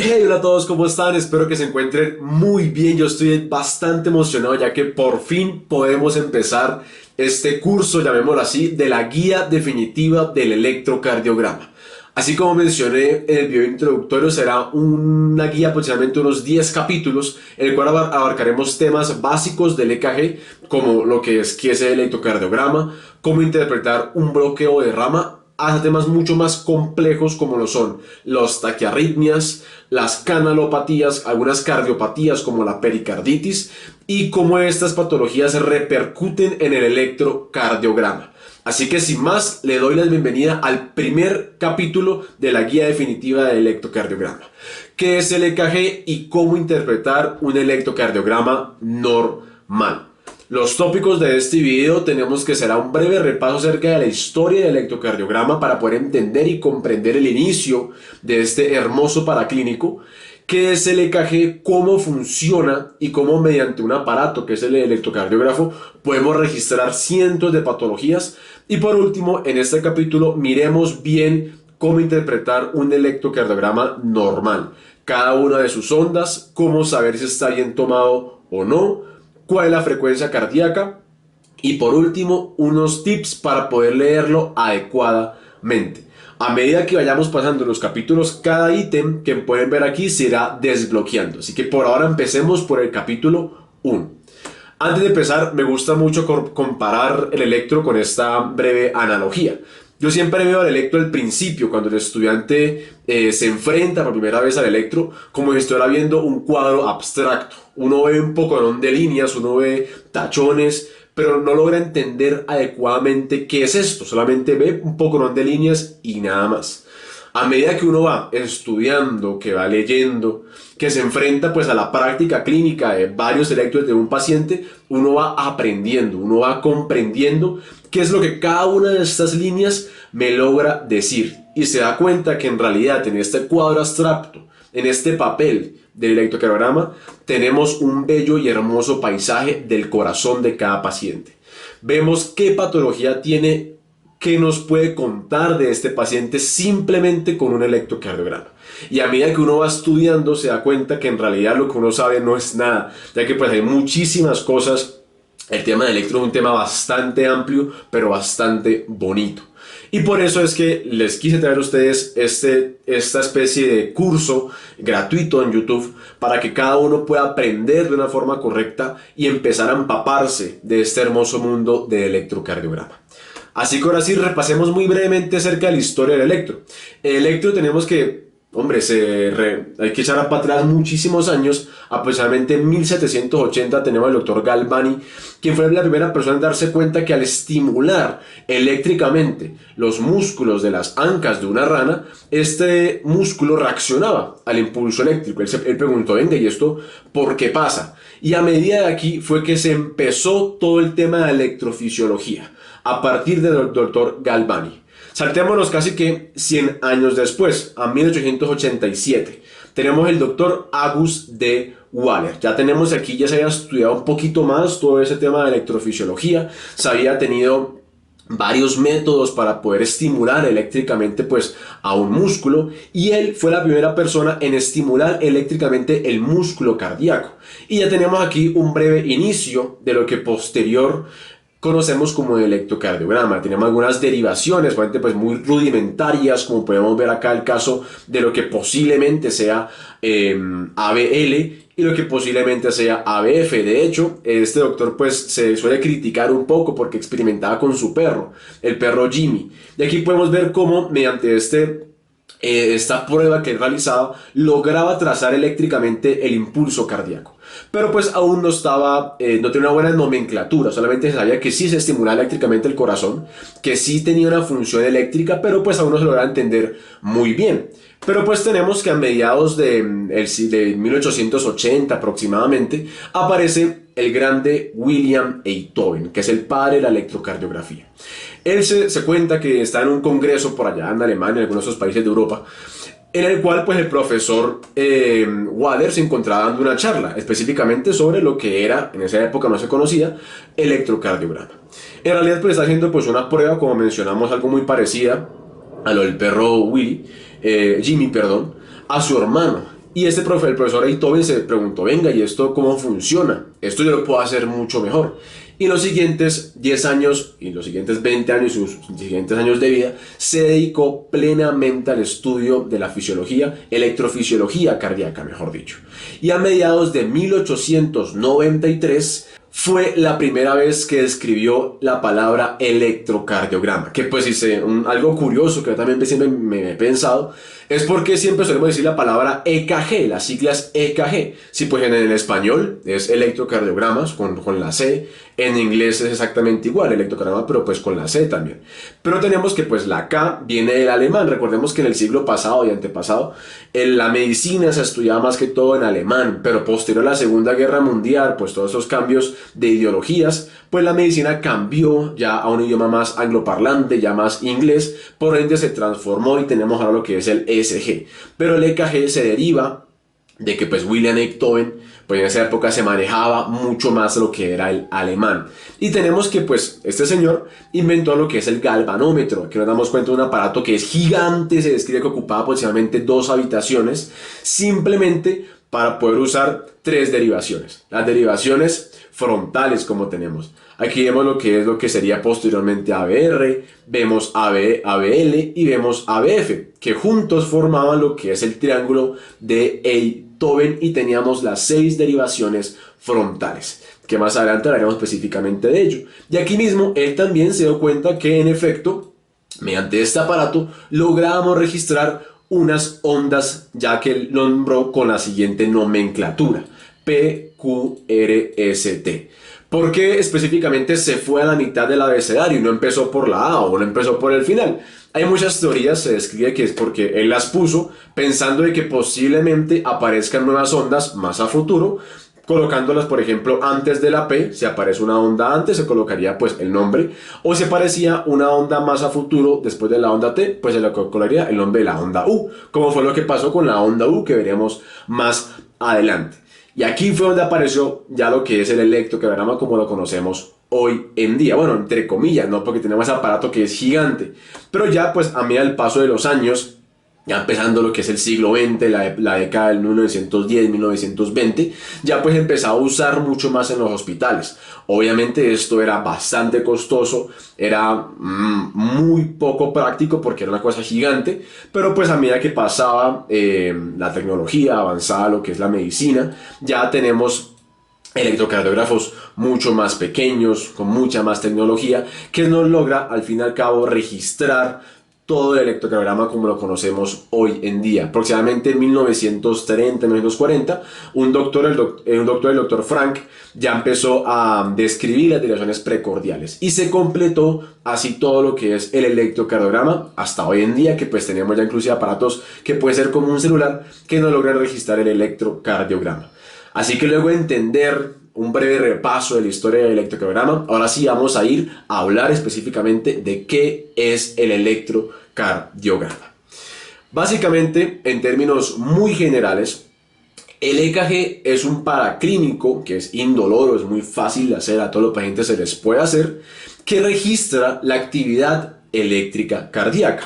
Hey, hola a todos, ¿cómo están? Espero que se encuentren muy bien. Yo estoy bastante emocionado ya que por fin podemos empezar este curso, llamémoslo así, de la guía definitiva del electrocardiograma. Así como mencioné en el video introductorio, será una guía aproximadamente unos 10 capítulos, en el cual abarcaremos temas básicos del EKG, como lo que es qué es el electrocardiograma, cómo interpretar un bloqueo de rama, hasta temas mucho más complejos como lo son las taquiarritmias, las canalopatías, algunas cardiopatías como la pericarditis y cómo estas patologías repercuten en el electrocardiograma. Así que sin más, le doy la bienvenida al primer capítulo de la guía definitiva del electrocardiograma. ¿Qué es el EKG y cómo interpretar un electrocardiograma normal? Los tópicos de este video tenemos que será un breve repaso acerca de la historia del electrocardiograma para poder entender y comprender el inicio de este hermoso paraclínico, qué es el EKG, cómo funciona y cómo mediante un aparato que es el electrocardiógrafo podemos registrar cientos de patologías. Y por último, en este capítulo miremos bien cómo interpretar un electrocardiograma normal, cada una de sus ondas, cómo saber si está bien tomado o no, cuál es la frecuencia cardíaca y por último unos tips para poder leerlo adecuadamente. A medida que vayamos pasando los capítulos, cada ítem que pueden ver aquí se irá desbloqueando. Así que por ahora empecemos por el capítulo 1. Antes de empezar, me gusta mucho comparar el electro con esta breve analogía. Yo siempre veo al electro al principio, cuando el estudiante se enfrenta por primera vez al electro, como si estuviera viendo un cuadro abstracto. Uno ve un poco de líneas, uno ve tachones, pero no logra entender adecuadamente qué es esto. Solamente ve un poco de líneas y nada más. A medida que uno va estudiando, que va leyendo, que se enfrenta pues a la práctica clínica de varios electros de un paciente, uno va aprendiendo, uno va comprendiendo qué es lo que cada una de estas líneas me logra decir. Y se da cuenta que en realidad en este cuadro abstracto, en este papel del electrocardiograma, tenemos un bello y hermoso paisaje del corazón de cada paciente. Vemos qué patología tiene, qué nos puede contar de este paciente simplemente con un electrocardiograma. Y a medida que uno va estudiando se da cuenta que en realidad lo que uno sabe no es nada, ya que pues hay muchísimas cosas. El tema del electro es un tema bastante amplio, pero bastante bonito. Y por eso es que les quise traer a ustedes esta especie de curso gratuito en YouTube para que cada uno pueda aprender de una forma correcta y empezar a empaparse de este hermoso mundo del electrocardiograma. Así que ahora sí, repasemos muy brevemente acerca de la historia del electro. El electro tenemos que, hombre, hay que echar para atrás muchísimos años. Aproximadamente en 1780 tenemos al doctor Galvani, quien fue la primera persona en darse cuenta que al estimular eléctricamente los músculos de las ancas de una rana, este músculo reaccionaba al impulso eléctrico. Él preguntó, venga, ¿y esto por qué pasa? Y a medida de aquí fue que se empezó todo el tema de electrofisiología, a partir del doctor Galvani. Saltémonos casi que 100 años después, a 1887. Tenemos el doctor August D. Waller. Ya tenemos aquí, ya se había estudiado un poquito más todo ese tema de electrofisiología. Se había tenido varios métodos para poder estimular eléctricamente pues a un músculo, y él fue la primera persona en estimular eléctricamente el músculo cardíaco. Y ya tenemos aquí un breve inicio de lo que posterior conocemos como el electrocardiograma. Tenemos algunas derivaciones, pues muy rudimentarias, como podemos ver acá el caso de lo que posiblemente sea ABL y lo que posiblemente sea ABF. De hecho, este doctor pues se suele criticar un poco porque experimentaba con su perro, el perro Jimmy. Y aquí podemos ver cómo mediante esta prueba que él realizaba lograba trazar eléctricamente el impulso cardíaco. Pero pues aún no tenía una buena nomenclatura, solamente se sabía que sí se estimulaba eléctricamente el corazón, que sí tenía una función eléctrica, pero pues aún no se lograba entender muy bien. Pero pues tenemos que a mediados de 1880 aproximadamente aparece el grande William Einthoven, que es el padre de la electrocardiografía. Él se cuenta que está en un congreso por allá en Alemania, en algunos de esos países de Europa, en el cual pues el profesor Waller se encontraba dando una charla específicamente sobre lo que era, en esa época no se conocía, electrocardiograma. En realidad pues está haciendo pues una prueba, como mencionamos, algo muy parecida a lo del perro Jimmy, a su hermano. Y el profesor Einthoven se preguntó, venga, ¿y esto cómo funciona? Esto yo lo puedo hacer mucho mejor. Y en los siguientes 10 años, y los siguientes 20 años, y sus siguientes años de vida, se dedicó plenamente al estudio de la fisiología, electrofisiología cardíaca, mejor dicho. Y a mediados de 1893 fue la primera vez que describió la palabra electrocardiograma. Que pues hice algo curioso que yo también siempre me he pensado, es porque siempre solemos decir la palabra EKG, las siglas EKG. Sí, pues en el español es electrocardiogramas con la C, en inglés es exactamente igual, electrocardiograma, pero pues con la C también. Pero tenemos que pues la K viene del alemán. Recordemos que en el siglo pasado y antepasado la medicina se estudiaba más que todo en alemán, pero posterior a la Segunda Guerra Mundial, pues todos esos cambios de ideologías, pues la medicina cambió ya a un idioma más angloparlante, ya más inglés, por ende se transformó y tenemos ahora lo que es el ESG. Pero el EKG se deriva de que pues William Einthoven, pues en esa época se manejaba mucho más lo que era el alemán. Y tenemos que pues este señor inventó lo que es el galvanómetro. Aquí nos damos cuenta de un aparato que es gigante, se describe que ocupaba aproximadamente 2 habitaciones, simplemente para poder usar 3 derivaciones. Las derivaciones frontales como tenemos. Aquí vemos lo que es lo que sería posteriormente ABR, vemos ABL y vemos ABF, que juntos formaban lo que es el triángulo de Einthoven y teníamos las 6 derivaciones frontales, que más adelante hablaremos específicamente de ello. Y aquí mismo él también se dio cuenta que en efecto, mediante este aparato, lográbamos registrar unas ondas, ya que él nombró con la siguiente nomenclatura: PQRST. ¿Por qué específicamente se fue a la mitad del abecedario y no empezó por la A o no empezó por el final? Hay muchas teorías, se describe que es porque él las puso pensando de que posiblemente aparezcan nuevas ondas más a futuro, colocándolas por ejemplo antes de la P. Si aparece una onda antes se colocaría pues el nombre, o si aparecía una onda más a futuro después de la onda T, pues se le colocaría el nombre de la onda U, como fue lo que pasó con la onda U, que veremos más adelante. Y aquí fue donde apareció ya lo que es el electrocardiograma como lo conocemos hoy en día. Bueno, entre comillas, ¿no? Porque tenemos ese aparato que es gigante. Pero ya pues a medida del paso de los años, ya empezando lo que es el siglo XX, la década del 1910, 1920, ya pues empezaba a usar mucho más en los hospitales. Obviamente esto era bastante costoso, era muy poco práctico porque era una cosa gigante, pero pues a medida que pasaba la tecnología, avanzaba lo que es la medicina, ya tenemos electrocardiógrafos mucho más pequeños, con mucha más tecnología, que nos logra al fin y al cabo registrar todo el electrocardiograma como lo conocemos hoy en día. Aproximadamente en 1930, 1940, el doctor Frank ya empezó a describir las derivaciones precordiales y se completó así todo lo que es el electrocardiograma hasta hoy en día, que pues tenemos ya inclusive aparatos que puede ser como un celular que nos logran registrar el electrocardiograma. Así que luego de entender un breve repaso de la historia del electrocardiograma, ahora sí vamos a ir a hablar específicamente de qué es el electrocardiograma. Básicamente, en términos muy generales, el EKG es un paraclínico que es indoloro, es muy fácil de hacer, a todos los pacientes se les puede hacer, que registra la actividad eléctrica cardíaca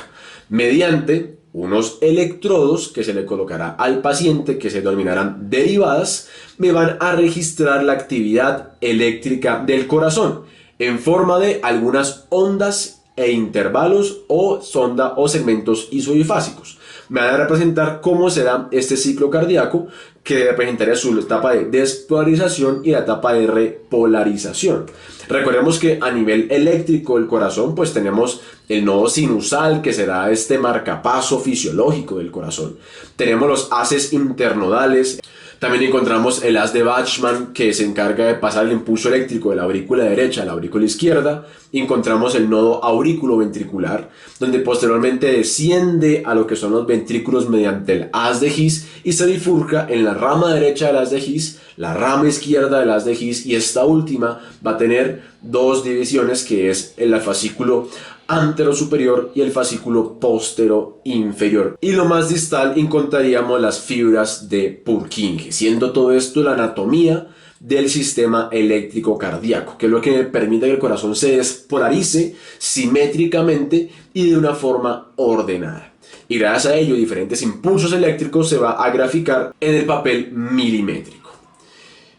mediante unos electrodos que se le colocará al paciente, que se denominarán derivadas, me van a registrar la actividad eléctrica del corazón en forma de algunas ondas e intervalos o sonda o segmentos isodifásicos. Me van a representar cómo será este ciclo cardíaco, que representaría su etapa de despolarización y la etapa de repolarización. Recordemos que a nivel eléctrico del corazón pues tenemos el nodo sinusal, que será este marcapaso fisiológico del corazón. Tenemos los haces internodales. También encontramos el haz de Bachmann, que se encarga de pasar el impulso eléctrico de la aurícula derecha a la aurícula izquierda. Encontramos el nodo aurículo-ventricular, donde posteriormente desciende a lo que son los ventrículos mediante el haz de His y se bifurca en la rama derecha del haz de His, la rama izquierda del haz de His, y esta última va a tener 2 divisiones, que es el fascículo antero superior y el fascículo postero inferior. Y lo más distal encontraríamos las fibras de Purkinje, siendo todo esto la anatomía del sistema eléctrico cardíaco, que es lo que permite que el corazón se despolarice simétricamente y de una forma ordenada. Y gracias a ello, diferentes impulsos eléctricos se va a graficar en el papel milimétrico.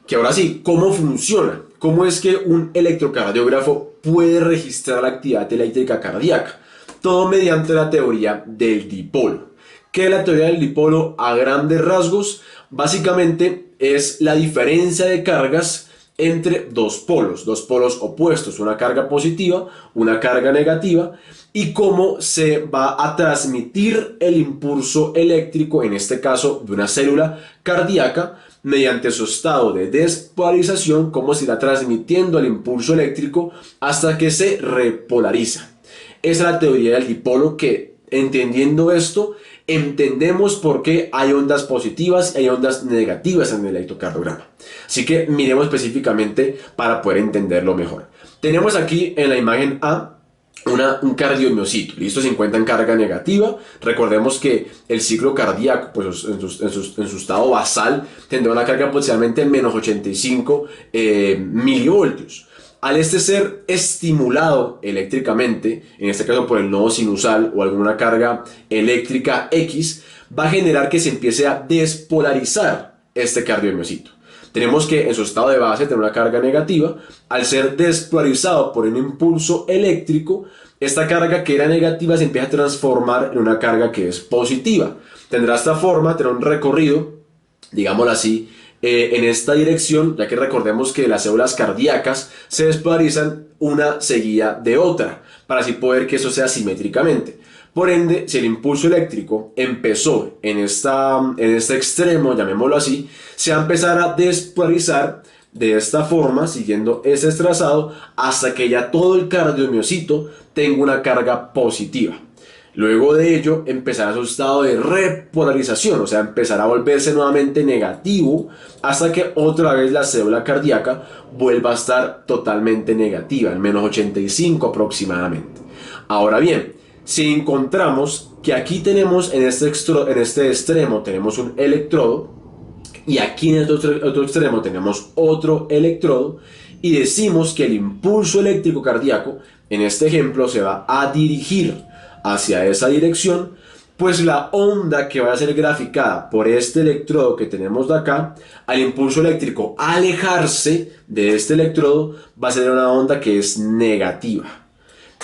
Que ahora sí, ¿cómo funciona? ¿Cómo es que un electrocardiógrafo puede registrar la actividad eléctrica cardíaca? Todo mediante la teoría del dipolo. ¿Qué es la teoría del dipolo? A grandes rasgos, básicamente es la diferencia de cargas entre dos polos opuestos, una carga positiva, una carga negativa, y cómo se va a transmitir el impulso eléctrico, en este caso de una célula cardíaca, mediante su estado de despolarización, cómo se irá transmitiendo el impulso eléctrico hasta que se repolariza. Esa es la teoría del dipolo, que entendiendo esto, entendemos por qué hay ondas positivas y hay ondas negativas en el electrocardiograma. Así que miremos específicamente para poder entenderlo mejor. Tenemos aquí en la imagen A un cardiomiocito, listo, se encuentra en carga negativa. Recordemos que el ciclo cardíaco, pues en su estado basal, tendrá una carga aproximadamente en menos 85 milivoltios. Al este ser estimulado eléctricamente, en este caso por el nodo sinusal o alguna carga eléctrica X, va a generar que se empiece a despolarizar este cardiomiocito. Tenemos que en su estado de base tener una carga negativa. Al ser despolarizado por un impulso eléctrico, esta carga que era negativa se empieza a transformar en una carga que es positiva. Tendrá esta forma, tendrá un recorrido, digámoslo así, en esta dirección, ya que recordemos que las células cardíacas se despolarizan una seguida de otra, para así poder que eso sea simétricamente. Por ende, si el impulso eléctrico empezó en este extremo, llamémoslo así, se va a empezar a despolarizar de esta forma, siguiendo ese trazado, hasta que ya todo el cardiomiocito tenga una carga positiva. Luego de ello empezará su estado de repolarización, o sea, empezará a volverse nuevamente negativo hasta que otra vez la célula cardíaca vuelva a estar totalmente negativa, en menos 85 aproximadamente. Ahora bien, si encontramos que aquí tenemos en este extremo tenemos un electrodo y aquí en el otro extremo tenemos otro electrodo, y decimos que el impulso eléctrico cardíaco en este ejemplo se va a dirigir hacia esa dirección, pues la onda que va a ser graficada por este electrodo que tenemos de acá, al impulso eléctrico alejarse de este electrodo, va a ser una onda que es negativa.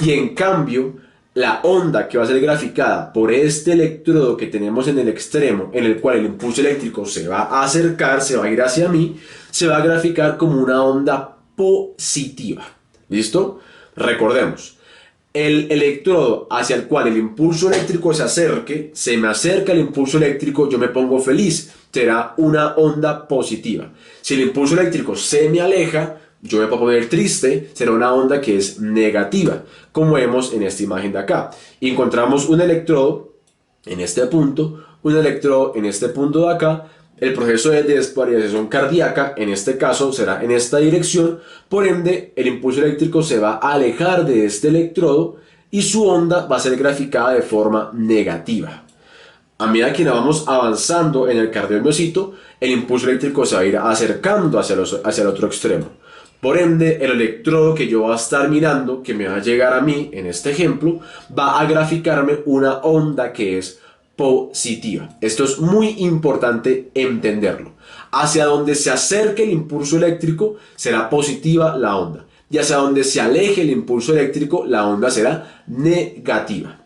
Y en cambio, la onda que va a ser graficada por este electrodo que tenemos en el extremo, en el cual el impulso eléctrico se va a acercar, se va a ir hacia mí, se va a graficar como una onda positiva. ¿Listo? Recordemos. El electrodo hacia el cual el impulso eléctrico se acerque, se me acerca el impulso eléctrico, yo me pongo feliz, será una onda positiva. Si el impulso eléctrico se me aleja, yo me puedo poner triste, será una onda que es negativa, como vemos en esta imagen de acá. Y encontramos un electrodo en este punto, un electrodo en este punto de acá. El proceso de despolarización cardíaca, en este caso, será en esta dirección. Por ende, el impulso eléctrico se va a alejar de este electrodo y su onda va a ser graficada de forma negativa. A medida que vamos avanzando en el cardiomiocito, el impulso eléctrico se va a ir acercando hacia el otro extremo. Por ende, el electrodo que yo voy a estar mirando, que me va a llegar a mí en este ejemplo, va a graficarme una onda que es positiva. Esto es muy importante entenderlo. Hacia donde se acerque el impulso eléctrico será positiva la onda, y hacia donde se aleje el impulso eléctrico la onda será negativa.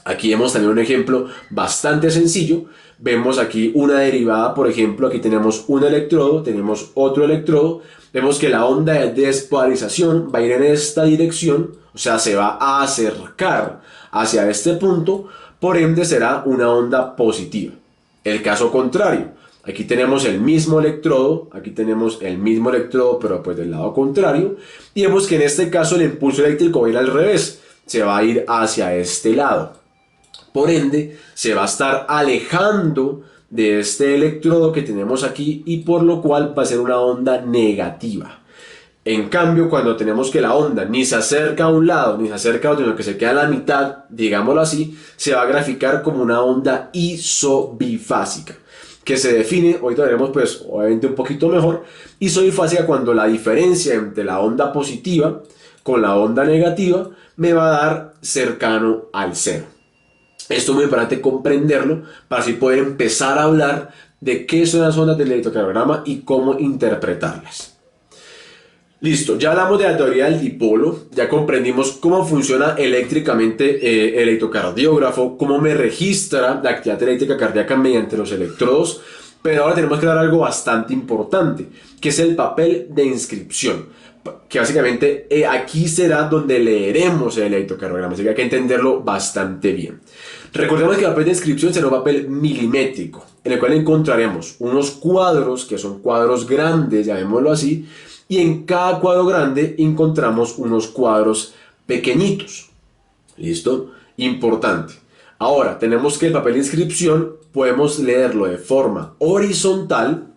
Aquí vemos también un ejemplo bastante sencillo. Vemos aquí una derivada, por ejemplo, aquí tenemos un electrodo, tenemos otro electrodo. Vemos que la onda de despolarización va a ir en esta dirección, o sea, se va a acercar hacia este punto. Por ende será una onda positiva. El caso contrario, aquí tenemos el mismo electrodo, pero pues del lado contrario, y vemos que en este caso el impulso eléctrico va a ir al revés, se va a ir hacia este lado. Por ende, se va a estar alejando de este electrodo que tenemos aquí, y por lo cual va a ser una onda negativa. En cambio, cuando tenemos que la onda ni se acerca a un lado ni se acerca a otro, sino que se queda a la mitad, digámoslo así, se va a graficar como una onda isobifásica, que se define, ahorita veremos pues obviamente un poquito mejor, isobifásica cuando la diferencia entre la onda positiva con la onda negativa me va a dar cercano al cero. Esto es muy importante comprenderlo para así poder empezar a hablar de qué son las ondas del electrocardiograma y cómo interpretarlas. Listo, ya hablamos de la teoría del dipolo, ya comprendimos cómo funciona eléctricamente el electrocardiógrafo, cómo me registra la actividad eléctrica cardíaca mediante los electrodos, pero ahora tenemos que dar algo bastante importante, que es el papel de inscripción, que básicamente aquí será donde leeremos el electrocardiograma, así que hay que entenderlo bastante bien. Recordemos que el papel de inscripción será un papel milimétrico, en el cual encontraremos unos cuadros, que son cuadros grandes, llamémoslo así, y en cada cuadro grande encontramos unos cuadros pequeñitos. ¿Listo? Importante. Ahora, tenemos que el papel de inscripción podemos leerlo de forma horizontal,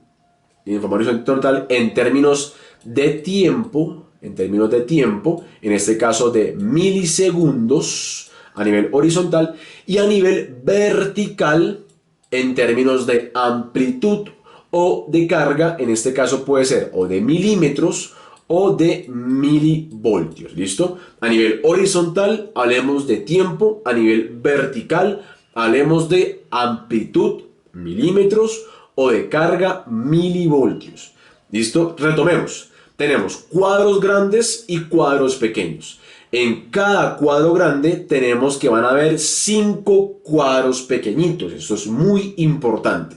en términos de tiempo, en este caso de milisegundos a nivel horizontal, y a nivel vertical en términos de amplitud o de carga, en este caso puede ser o de milímetros o de milivoltios, ¿listo? A nivel horizontal hablemos de tiempo, a nivel vertical hablemos de amplitud, milímetros, o de carga, milivoltios, ¿listo? Retomemos, tenemos cuadros grandes y cuadros pequeños. En cada cuadro grande tenemos que van a haber 5 cuadros pequeñitos, esto es muy importante.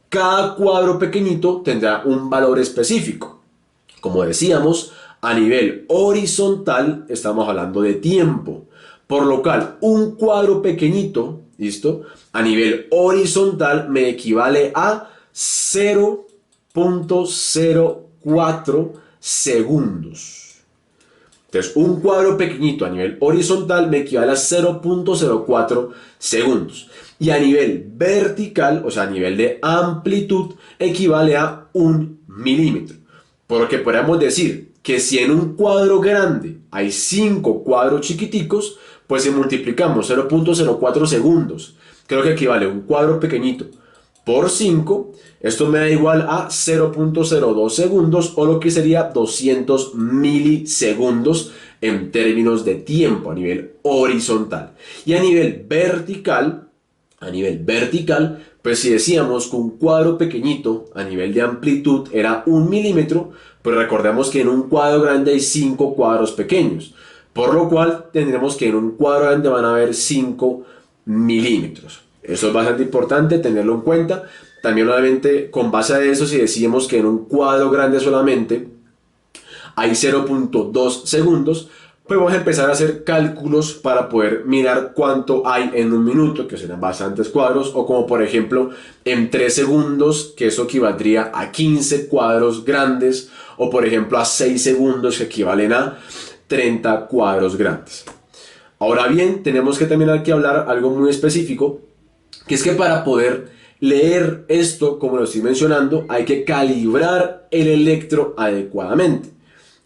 Cada cuadro pequeñito tendrá un valor específico. Como decíamos, a nivel horizontal estamos hablando de tiempo. Por lo cual, un cuadro pequeñito, ¿listo? A nivel horizontal me equivale a 0.04 segundos. Entonces, un cuadro pequeñito a nivel horizontal me equivale a 0.04 segundos. Y a nivel vertical, o sea, a nivel de amplitud, equivale a 1 milímetro. Por lo que podríamos decir que si en un cuadro grande hay 5 cuadros chiquiticos, pues si multiplicamos 0.04 segundos, creo que equivale a un cuadro pequeñito por 5, esto me da igual a 0.02 segundos o lo que sería 200 milisegundos en términos de tiempo a nivel horizontal. Y a nivel vertical, pues si decíamos que un cuadro pequeñito a nivel de amplitud era 1 milímetro, pues recordemos que en un cuadro grande hay 5 cuadros pequeños, por lo cual tendremos que en un cuadro grande van a haber 5 milímetros. Eso es bastante importante tenerlo en cuenta. También obviamente con base a eso, si decimos que en un cuadro grande solamente hay 0.2 segundos, pues vamos a empezar a hacer cálculos para poder mirar cuánto hay en un minuto, que serán bastantes cuadros, o como por ejemplo en 3 segundos, que eso equivaldría a 15 cuadros grandes, o por ejemplo a 6 segundos, que equivalen a 30 cuadros grandes. Ahora bien, tenemos que también hay que hablar algo muy específico, que es que para poder leer esto, como lo estoy mencionando, hay que calibrar el electro adecuadamente.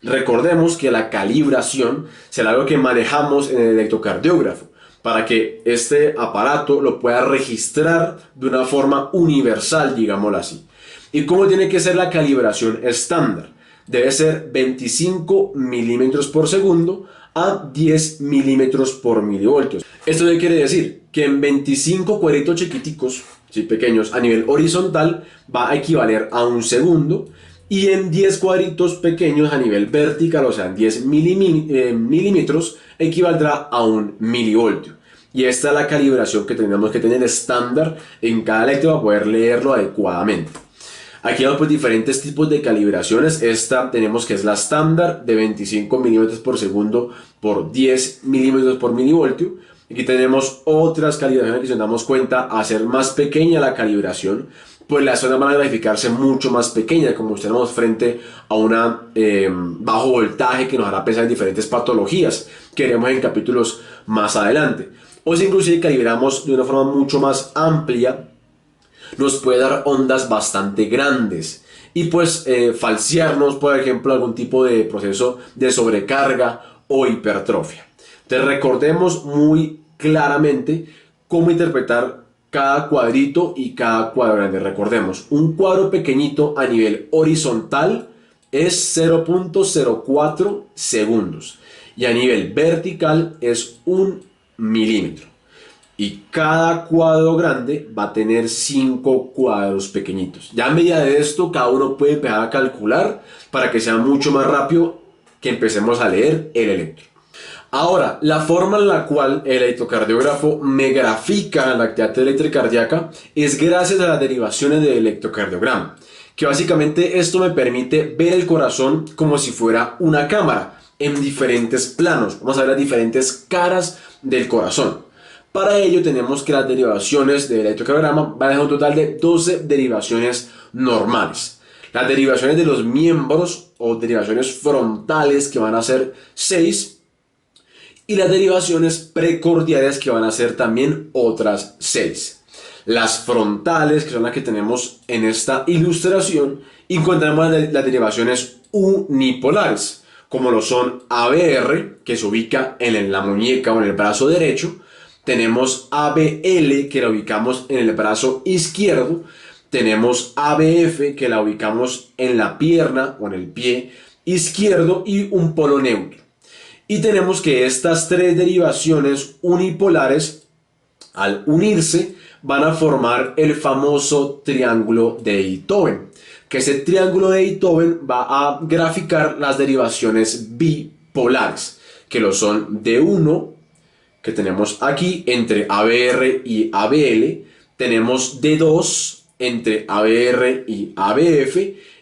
Recordemos que la calibración será algo que manejamos en el electrocardiógrafo para que este aparato lo pueda registrar de una forma universal, digámoslo así. ¿Y cómo tiene que ser la calibración estándar? Debe ser 25 milímetros por segundo a 10 milímetros por milivoltios. ¿Esto qué quiere decir? Que en 25 cuadritos chiquiticos, sí, pequeños, a nivel horizontal va a equivaler a 1 segundo, y en 10 cuadritos pequeños a nivel vertical, o sea, en 10 milímetros, equivaldrá a 1 milivoltio. Y esta es la calibración que tenemos que tener estándar en cada electro para poder leerlo adecuadamente. Aquí hay pues diferentes tipos de calibraciones. Esta tenemos que es la estándar de 25 milímetros por segundo por 10 milímetros por milivoltio. Aquí tenemos otras calibraciones que si nos damos cuenta, hacer más pequeña la calibración, pues las zonas van a graficarse mucho más pequeñas, como estamos frente a una bajo voltaje que nos hará pensar en diferentes patologías que veremos en capítulos más adelante. O si inclusive calibramos de una forma mucho más amplia, nos puede dar ondas bastante grandes y pues falsearnos, por ejemplo, algún tipo de proceso de sobrecarga o hipertrofia. Entonces recordemos muy claramente cómo interpretar cada cuadrito y cada cuadro grande. Recordemos, un cuadro pequeñito a nivel horizontal es 0.04 segundos y a nivel vertical es 1 milímetro. Y cada cuadro grande va a tener 5 cuadros pequeñitos. Ya a medida de esto, cada uno puede empezar a calcular para que sea mucho más rápido que empecemos a leer el electro. Ahora, la forma en la cual el electrocardiógrafo me grafica la actividad eléctrica cardíaca es gracias a las derivaciones del electrocardiograma, que básicamente esto me permite ver el corazón como si fuera una cámara en diferentes planos. Vamos a ver las diferentes caras del corazón. Para ello tenemos que las derivaciones del electrocardiograma van a ser un total de 12 derivaciones normales. Las derivaciones de los miembros o derivaciones frontales, que van a ser 6, y las derivaciones precordiales, que van a ser también otras 6. Las frontales, que son las que tenemos en esta ilustración, encontramos las derivaciones unipolares, como lo son ABR, que se ubica en la muñeca o en el brazo derecho. Tenemos ABL, que la ubicamos en el brazo izquierdo. Tenemos ABF, que la ubicamos en la pierna o en el pie izquierdo, y un polo neutro. Y tenemos que estas 3 derivaciones unipolares, al unirse, van a formar el famoso triángulo de Beethoven. Que ese triángulo de Beethoven va a graficar las derivaciones bipolares, que lo son D1, que tenemos aquí entre ABR y ABL. Tenemos D2 entre ABR y ABF.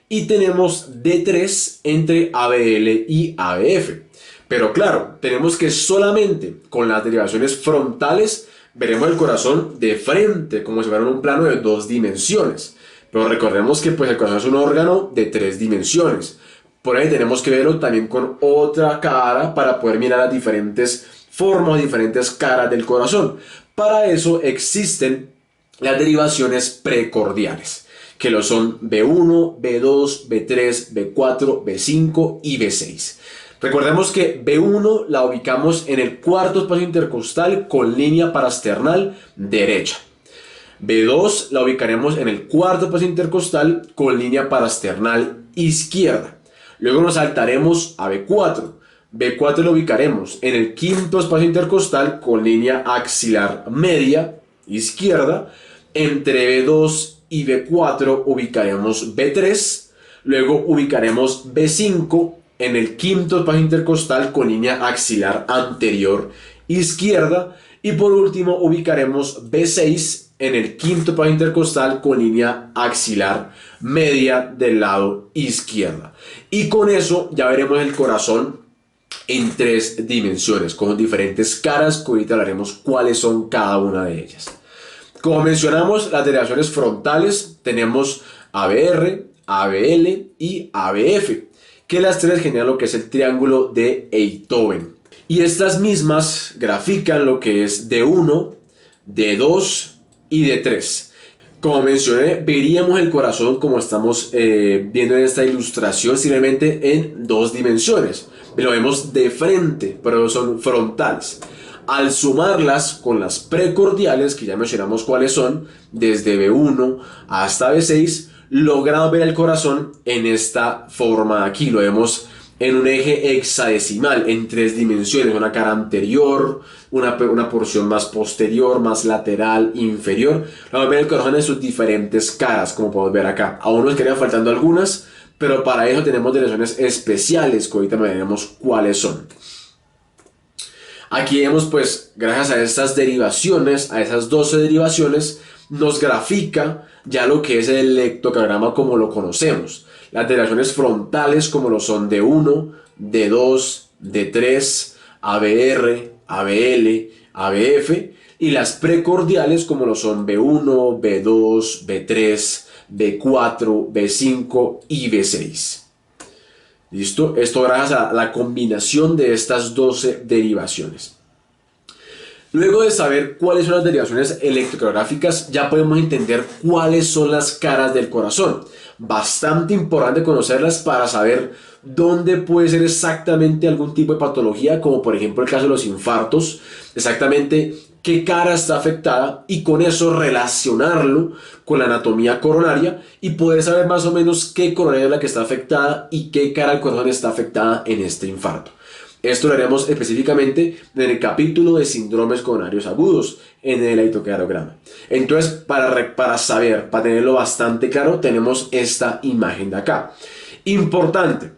Y tenemos D3 entre ABL y ABF. Pero claro, tenemos que solamente con las derivaciones frontales veremos el corazón de frente, como si fuera en un plano de 2 dimensiones. Pero recordemos que pues, el corazón es un órgano de 3 dimensiones. Por ahí tenemos que verlo también con otra cara para poder mirar las diferentes formas, diferentes caras del corazón. Para eso existen las derivaciones precordiales, que lo son B1, B2, B3, B4, B5 y B6. Recordemos que B1 la ubicamos en el cuarto espacio intercostal con línea parasternal derecha. B2 la ubicaremos en el cuarto espacio intercostal con línea parasternal izquierda. Luego nos saltaremos a B4. B4 lo ubicaremos en el quinto espacio intercostal con línea axilar media izquierda. Entre B2 y B4 ubicaremos B3. Luego ubicaremos B5 en el quinto espacio intercostal con línea axilar anterior izquierda. Y por último ubicaremos B6 en el quinto espacio intercostal con línea axilar media del lado izquierda. Y con eso ya veremos el corazón en 3 dimensiones, con diferentes caras, que ahorita hablaremos cuáles son cada una de ellas. Como mencionamos, las derivaciones frontales tenemos ABR, ABL y ABF, que las 3 generan lo que es el triángulo de Beethoven. Y estas mismas grafican lo que es D1, D2 y D3. Como mencioné, veríamos el corazón como estamos viendo en esta ilustración, simplemente en 2 dimensiones. Lo vemos de frente, pero son frontales. Al sumarlas con las precordiales, que ya mencionamos cuáles son, desde B1 hasta B6, logramos ver el corazón en esta forma aquí. Lo vemos en un eje hexadecimal, en 3 dimensiones, una cara anterior, una porción más posterior, más lateral, inferior. Vamos a ver el corazón en sus diferentes caras, como podemos ver acá. Aún nos quedan faltando algunas, pero para eso tenemos derivaciones especiales, que ahorita veremos cuáles son. Aquí vemos, pues, gracias a estas derivaciones, a esas 12 derivaciones, nos grafica ya lo que es el electrocardiograma como lo conocemos. Las derivaciones frontales, como lo son D1, D2, D3, ABR, ABL, ABF, y las precordiales, como lo son B1, B2, B3, B4, B5 y B6. ¿Listo? Esto gracias a la combinación de estas 12 derivaciones. Luego de saber cuáles son las derivaciones electrocardiográficas, ya podemos entender cuáles son las caras del corazón. Bastante importante conocerlas para saber dónde puede ser exactamente algún tipo de patología, como por ejemplo el caso de los infartos, exactamente qué cara está afectada, y con eso relacionarlo con la anatomía coronaria y poder saber más o menos qué coronaria es la que está afectada y qué cara del corazón está afectada en este infarto. Esto lo haremos específicamente en el capítulo de síndromes coronarios agudos, en el electrocardiograma. Entonces, para saber, para tenerlo bastante claro, tenemos esta imagen de acá. Importante,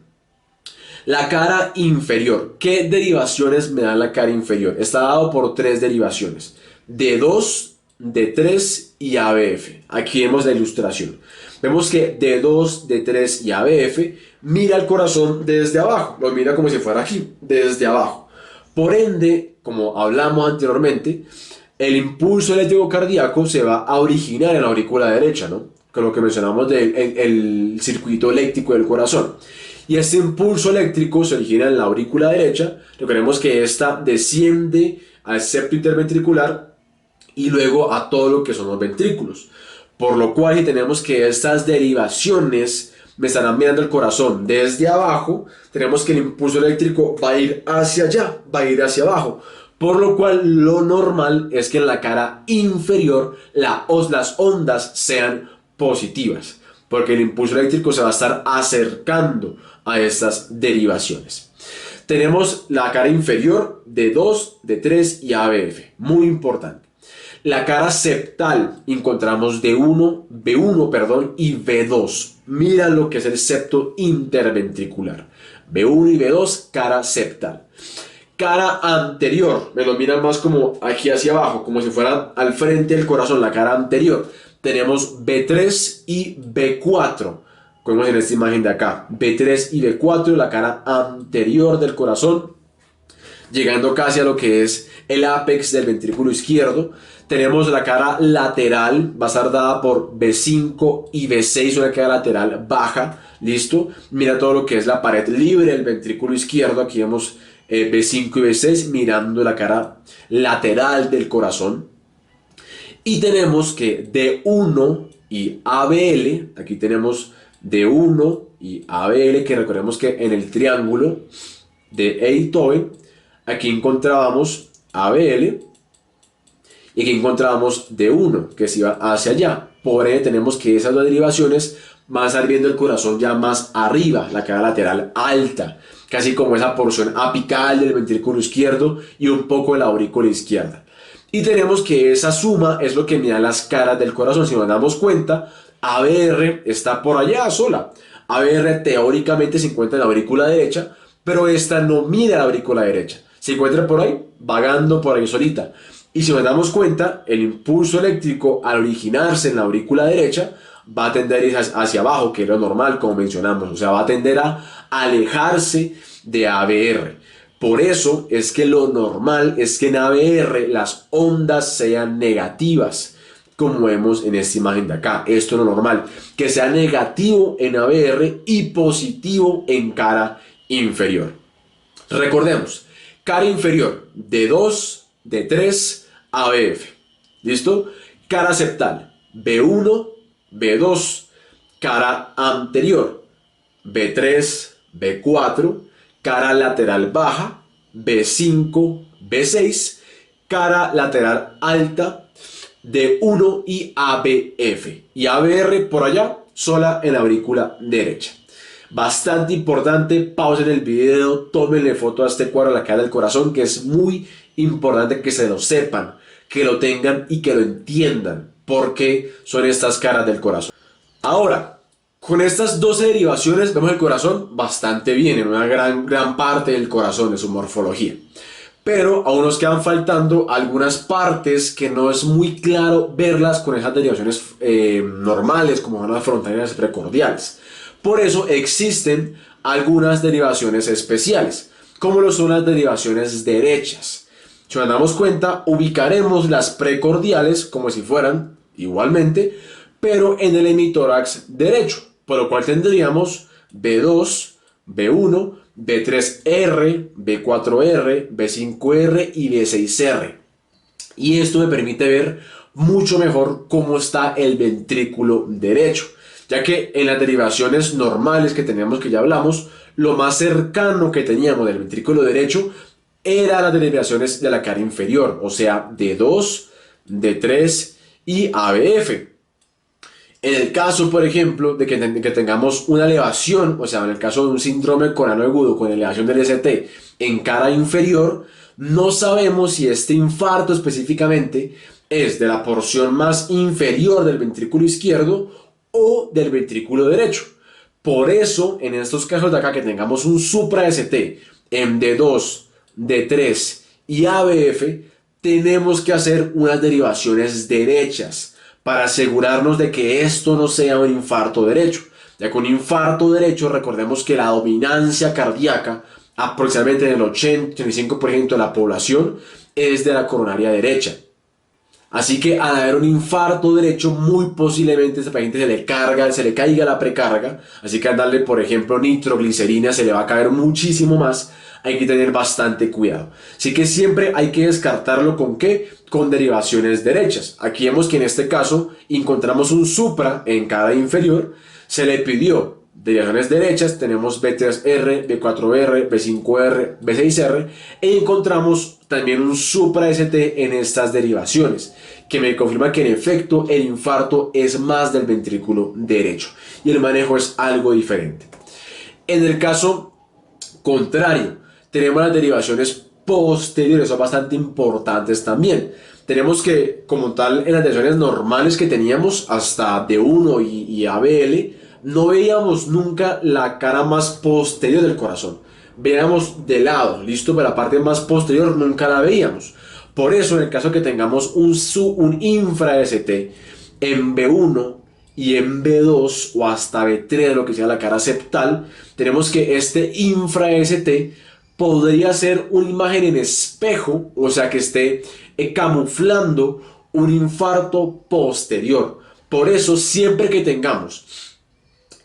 la cara inferior. ¿Qué derivaciones me da la cara inferior? Está dado por tres derivaciones: D2, D3 y ABF. Aquí vemos la ilustración. Vemos que D2, D3 y ABF mira el corazón desde abajo. Lo mira como si fuera aquí, desde abajo. Por ende, como hablamos anteriormente, el impulso eléctrico cardíaco se va a originar en la aurícula derecha, ¿no? Con lo que mencionamos del el circuito eléctrico del corazón. Y este impulso eléctrico se origina en la aurícula derecha. Recordemos que esta desciende al septo interventricular y luego a todo lo que son los ventrículos. Por lo cual, si tenemos que estas derivaciones me estarán mirando el corazón desde abajo, tenemos que el impulso eléctrico va a ir hacia allá, va a ir hacia abajo. Por lo cual, lo normal es que en la cara inferior las ondas sean positivas, porque el impulso eléctrico se va a estar acercando a estas derivaciones. Tenemos la cara inferior D2, D3 y ABF, muy importante. La cara septal encontramos B1 y B2. Mira lo que es el septo interventricular. B1 y B2, cara septal. Cara anterior, me lo miran más como aquí hacia abajo, como si fuera al frente del corazón, la cara anterior. Tenemos B3 y B4. Como en esta imagen de acá, B3 y B4, la cara anterior del corazón, llegando casi a lo que es el ápex del ventrículo izquierdo. Tenemos la cara lateral, va a estar dada por B5 y B6, una cara lateral baja, ¿listo? Mira todo lo que es la pared libre del ventrículo izquierdo, aquí vemos B5 y B6 mirando la cara lateral del corazón. Y tenemos que D1 y ABL, aquí tenemos D1 y ABL, que recordemos que en el triángulo de Einthoven, aquí encontrábamos ABL y aquí encontrábamos D1, que se iba hacia allá. Por ende tenemos que esas dos derivaciones van a estar viendo el corazón ya más arriba, la cara lateral alta, casi como esa porción apical del ventrículo izquierdo y un poco de la aurícula izquierda. Y tenemos que esa suma es lo que mira las caras del corazón. Si nos damos cuenta, ABR está por allá sola. ABR teóricamente se encuentra en la aurícula derecha, pero esta no mira la aurícula derecha. Se encuentra por ahí, vagando por ahí solita. Y si nos damos cuenta, el impulso eléctrico al originarse en la aurícula derecha va a tender hacia abajo, que es lo normal, como mencionamos. O sea, va a tender a alejarse de ABR. Por eso es que lo normal es que en ABR las ondas sean negativas, como vemos en esta imagen de acá. Esto es lo normal, que sea negativo en ABR y positivo en cara inferior. Recordemos, cara inferior, D2, D3, ABF. ¿Listo? Cara septal, B1, B2. Cara anterior, B3, B4. Cara lateral baja, B5, B6. Cara lateral alta, D1 y ABF. Y ABR por allá, sola en la aurícula derecha. Bastante importante, pausen el video, tómenle foto a este cuadro a la cara del corazón, que es muy importante que se lo sepan, que lo tengan y que lo entiendan, porque son estas caras del corazón. Ahora, con estas 12 derivaciones vemos el corazón bastante bien, en una gran parte del corazón, de su morfología. Pero aún nos quedan faltando algunas partes que no es muy claro verlas con esas derivaciones normales, como son las frontales precordiales. Por eso existen algunas derivaciones especiales, como lo son las derivaciones derechas. Si nos damos cuenta, ubicaremos las precordiales como si fueran igualmente, pero en el hemitórax derecho, por lo cual tendríamos B2, B1, B3R, B4R, B5R y B6R. Y esto me permite ver mucho mejor cómo está el ventrículo derecho, ya que en las derivaciones normales que teníamos, que ya hablamos, lo más cercano que teníamos del ventrículo derecho eran las derivaciones de la cara inferior, o sea, D2, D3 y ABF. En el caso, por ejemplo, de que tengamos una elevación, o sea, en el caso de un síndrome coronariano agudo con elevación del ST en cara inferior, no sabemos si este infarto específicamente es de la porción más inferior del ventrículo izquierdo o del ventrículo derecho. Por eso, en estos casos de acá que tengamos un supra-ST en D2, D3 y ABF, tenemos que hacer unas derivaciones derechas para asegurarnos de que esto no sea un infarto derecho. Ya que un infarto derecho, recordemos que la dominancia cardíaca, aproximadamente en el 80-85% de la población, es de la coronaria derecha. Así que al haber un infarto derecho, muy posiblemente a ese paciente se le caiga la precarga. Así que al darle, por ejemplo, nitroglicerina se le va a caer muchísimo más. Hay que tener bastante cuidado. Así que siempre hay que descartarlo ¿con qué? Con derivaciones derechas. Aquí vemos que en este caso encontramos un supra en cara inferior. Se le pidió derivaciones derechas, tenemos B3R, B4R, B5R, B6R e encontramos también un supra-ST en estas derivaciones, que me confirma que en efecto el infarto es más del ventrículo derecho y el manejo es algo diferente. En el caso contrario, tenemos las derivaciones posteriores, son bastante importantes también. Tenemos que, como tal, en las derivaciones normales que teníamos hasta D1 y ABL, no veíamos nunca la cara más posterior del corazón. Veíamos de lado, listo, pero la parte más posterior nunca la veíamos. Por eso, en el caso que tengamos un infra-ST en B1 y en B2 o hasta B3, lo que sea la cara septal, tenemos que este infra-ST podría ser una imagen en espejo, o sea que esté camuflando un infarto posterior. Por eso, siempre que tengamos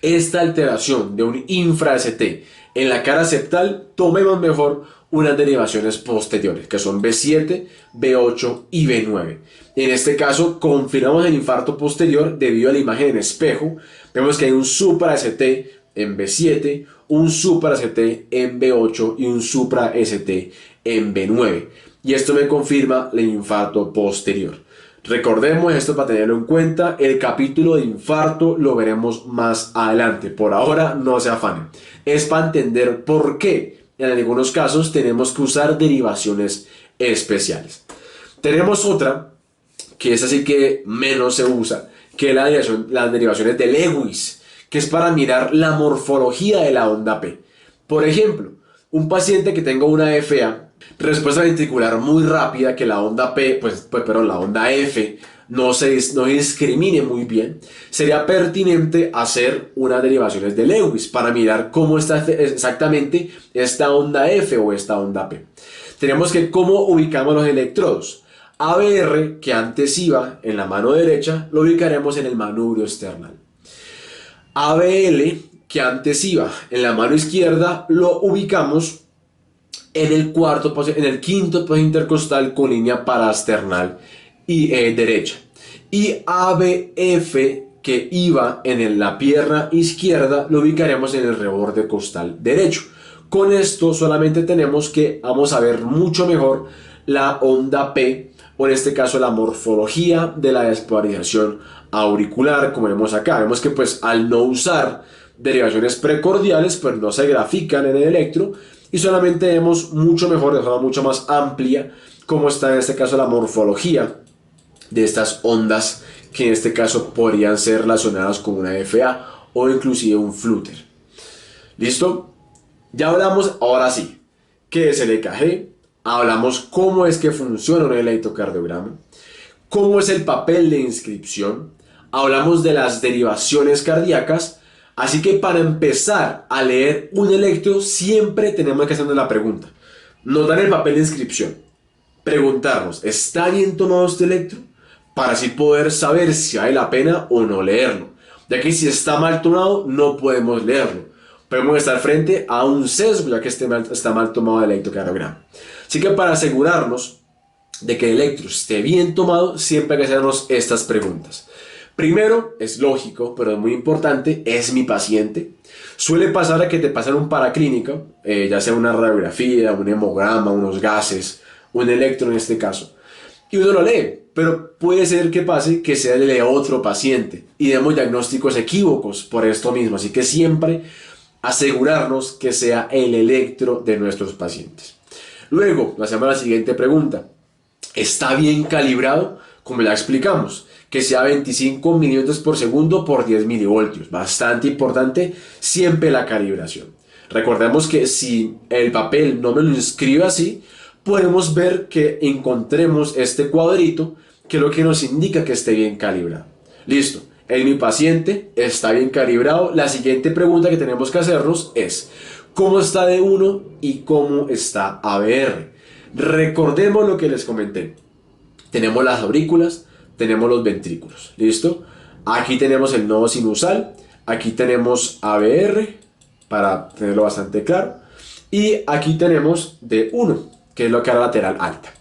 esta alteración de un infra-ST en la cara septal, tomemos mejor unas derivaciones posteriores, que son B7, B8 y B9. En este caso, confirmamos el infarto posterior debido a la imagen en espejo. Vemos que hay un supra-ST en B7, un supra-ST en B8 y un supra-ST en B9. Y esto me confirma el infarto posterior. Recordemos esto para tenerlo en cuenta. El capítulo de infarto lo veremos más adelante. Por ahora no se afanen. Es para entender por qué en algunos casos tenemos que usar derivaciones especiales. Tenemos otra, que es así que menos se usa, que es las derivaciones de Lewis, que es para mirar la morfología de la onda P. Por ejemplo, un paciente que tenga una FA, respuesta ventricular muy rápida, que la onda P, la onda F no discrimine muy bien, sería pertinente hacer unas derivaciones de Lewis para mirar cómo está exactamente esta onda F o esta onda P. Tenemos que cómo ubicamos los electrodos. ABR, que antes iba en la mano derecha, lo ubicaremos en el manubrio external. ABL, que antes iba en la mano izquierda, lo ubicamos en el quinto paso intercostal con línea parasternal y derecha. Y ABF, que iba en la pierna izquierda, lo ubicaremos en el reborde costal derecho. Con esto solamente tenemos que vamos a ver mucho mejor la onda P, o en este caso la morfología de la despolarización auricular, como vemos acá. Vemos que pues al no usar derivaciones precordiales, pues no se grafican en el electro, y solamente vemos mucho mejor, de forma mucho más amplia, cómo está en este caso la morfología de estas ondas, que en este caso podrían ser relacionadas con una FA o inclusive un flúter. ¿Listo? Ya hablamos, ahora sí, qué es el EKG, hablamos cómo es que funciona un electrocardiograma, cómo es el papel de inscripción, hablamos de las derivaciones cardíacas. Así que para empezar a leer un electro siempre tenemos que hacernos la pregunta. Nos dan el papel de inscripción. Preguntarnos, ¿está bien tomado este electro? Para así poder saber si vale la pena o no leerlo. Ya que si está mal tomado no podemos leerlo. Podemos estar frente a un sesgo ya que está mal tomado el electrocardiograma. Así que para asegurarnos de que el electro esté bien tomado siempre hay que hacernos estas preguntas. Primero, es lógico, pero es muy importante, es mi paciente. Suele pasar a que te pasan un paraclínico, ya sea una radiografía, un hemograma, unos gases, un electro en este caso, y uno lo lee, pero puede ser que pase que sea el de otro paciente y demos diagnósticos equívocos por esto mismo. Así que siempre asegurarnos que sea el electro de nuestros pacientes. Luego, hacemos la siguiente pregunta. ¿Está bien calibrado? Como ya explicamos, que sea 25 milímetros por segundo por 10 milivoltios. Bastante importante siempre la calibración. Recordemos que si el papel no me lo inscribe así, podemos ver que encontremos este cuadrito que es lo que nos indica que esté bien calibrado. Listo, en mi paciente está bien calibrado. La siguiente pregunta que tenemos que hacernos es ¿cómo está D1 y cómo está ABR? Recordemos lo que les comenté. Tenemos las aurículas, tenemos los ventrículos. ¿Listo? Aquí tenemos el nodo sinusal, aquí tenemos ABR, para tenerlo bastante claro. Y aquí tenemos D1, que es la cara lateral alta.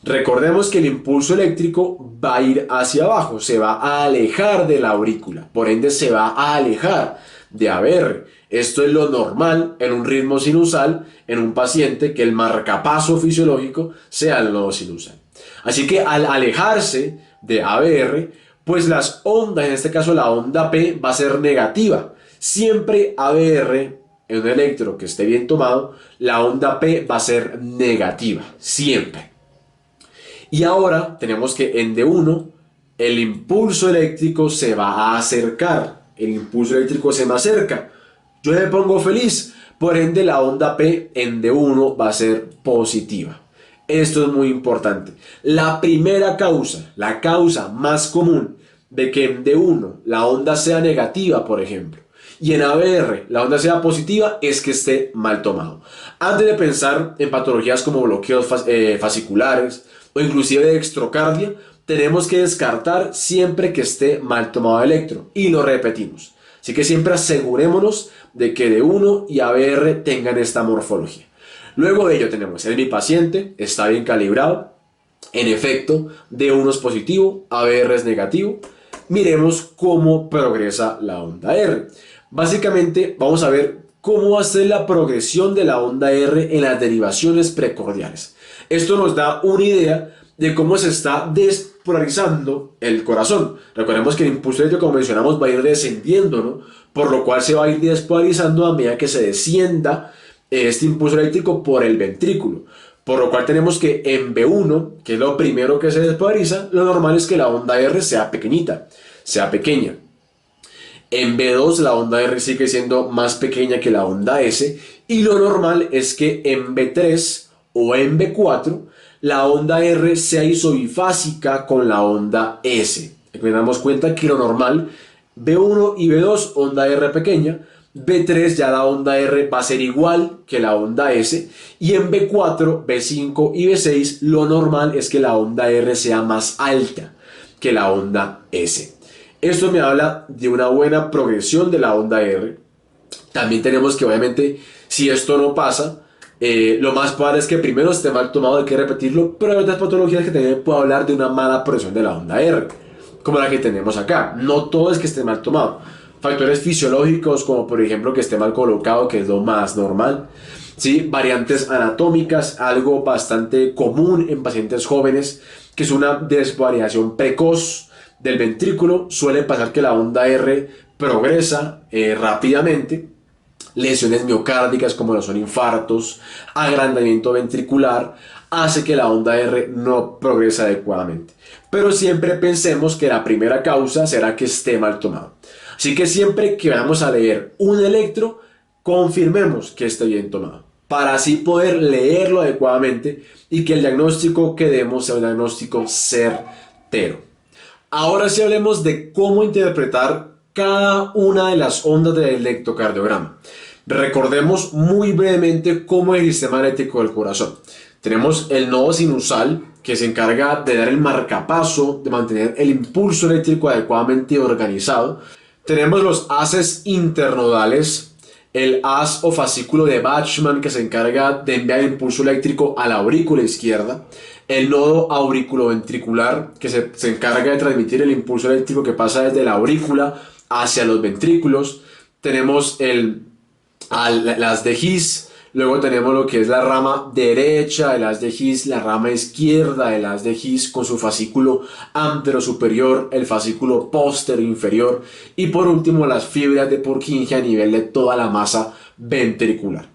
Recordemos que el impulso eléctrico va a ir hacia abajo, se va a alejar de la aurícula, por ende se va a alejar de ABR. Esto es lo normal en un ritmo sinusal en un paciente que el marcapaso fisiológico sea el nodo sinusal. Así que al alejarse de ABR, pues las ondas, en este caso la onda P, va a ser negativa. Siempre ABR, en un electro que esté bien tomado, la onda P va a ser negativa, siempre. Y ahora tenemos que en D1 el impulso eléctrico se va a acercar. El impulso eléctrico se me acerca. Yo me pongo feliz. Por ende la onda P en D1 va a ser positiva. Esto es muy importante. La primera causa, la causa más común de que en D1 la onda sea negativa, por ejemplo, y en ABR la onda sea positiva, es que esté mal tomado. Antes de pensar en patologías como bloqueos fasciculares o inclusive de extrocardia, tenemos que descartar siempre que esté mal tomado electro. Y lo repetimos. Así que siempre asegurémonos de que D1 y ABR tengan esta morfología. Luego de ello tenemos, en mi paciente está bien calibrado. En efecto, D1 es positivo, ABR es negativo. Miremos cómo progresa la onda R. Básicamente vamos a ver cómo va a ser la progresión de la onda R en las derivaciones precordiales. Esto nos da una idea de cómo se está despolarizando el corazón. Recordemos que el impulso eléctrico, como mencionamos, va a ir descendiendo, ¿no? Por lo cual se va a ir despolarizando a medida que se descienda este impulso eléctrico por el ventrículo. Por lo cual tenemos que en B1, que es lo primero que se despolariza, lo normal es que la onda R sea pequeñita, sea pequeña. En B2 la onda R sigue siendo más pequeña que la onda S, y lo normal es que en B3 o en B4 la onda R sea isobifásica con la onda S. Nos damos cuenta que lo normal, B1 y B2 onda R pequeña, B3 ya la onda R va a ser igual que la onda S, y en B4, B5 y B6 lo normal es que la onda R sea más alta que la onda S. Esto me habla de una buena progresión de la onda R. También tenemos que, obviamente, si esto no pasa, lo más probable es que primero esté mal tomado, hay que repetirlo, pero hay otras patologías que también puedo hablar de una mala progresión de la onda R, como la que tenemos acá. No todo es que esté mal tomado. Factores fisiológicos, como por ejemplo que esté mal colocado, que es lo más normal. ¿Sí? Variantes anatómicas, algo bastante común en pacientes jóvenes, que es una desvariación precoz del ventrículo. Suele pasar que la onda R progresa rápidamente. Lesiones miocárdicas como lo son infartos, agrandamiento ventricular, hace que la onda R no progrese adecuadamente. Pero siempre pensemos que la primera causa será que esté mal tomado. Así que siempre que vamos a leer un electro, confirmemos que esté bien tomado, para así poder leerlo adecuadamente y que el diagnóstico que demos sea un diagnóstico certero. Ahora sí hablemos de cómo interpretar cada una de las ondas del electrocardiograma. Recordemos muy brevemente cómo es el sistema eléctrico del corazón. Tenemos el nodo sinusal, que se encarga de dar el marcapaso, de mantener el impulso eléctrico adecuadamente organizado. Tenemos los haces internodales, el haz o fascículo de Bachmann, que se encarga de enviar el impulso eléctrico a la aurícula izquierda. El nodo auriculoventricular, que se encarga de transmitir el impulso eléctrico que pasa desde la aurícula hacia los ventrículos. Tenemos las de His, Luego tenemos lo que es la rama derecha del haz de His, la rama izquierda del haz de His con su fascículo antero superior, el fascículo póstero inferior y por último las fibras de Purkinje a nivel de toda la masa ventricular.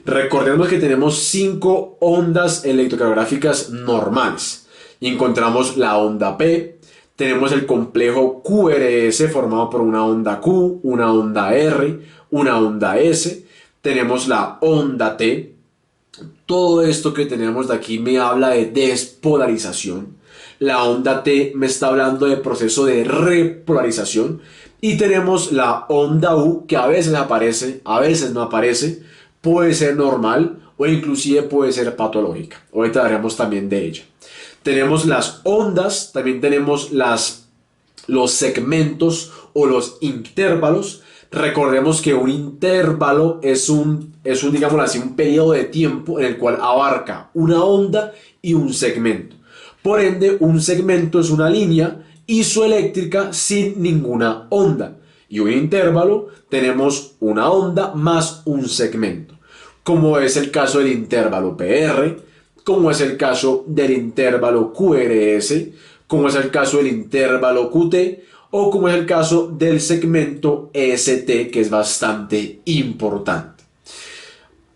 Recordemos que tenemos 5 ondas electrocardiográficas normales. Y encontramos la onda P, tenemos el complejo QRS formado por una onda Q, una onda R, una onda S, tenemos la onda T. Todo esto que tenemos de aquí me habla de despolarización. La onda T me está hablando de proceso de repolarización. Y tenemos la onda U que a veces aparece, a veces no aparece. Puede ser normal o inclusive puede ser patológica. Ahorita hablaremos también de ella. Tenemos las ondas, también tenemos los segmentos o los intervalos. Recordemos que un intervalo es digamos así, un periodo de tiempo en el cual abarca una onda y un segmento. Por ende, un segmento es una línea isoeléctrica sin ninguna onda. Y un intervalo tenemos una onda más un segmento. Como es el caso del intervalo PR, como es el caso del intervalo QRS, como es el caso del intervalo QT, o como es el caso del segmento ST, que es bastante importante.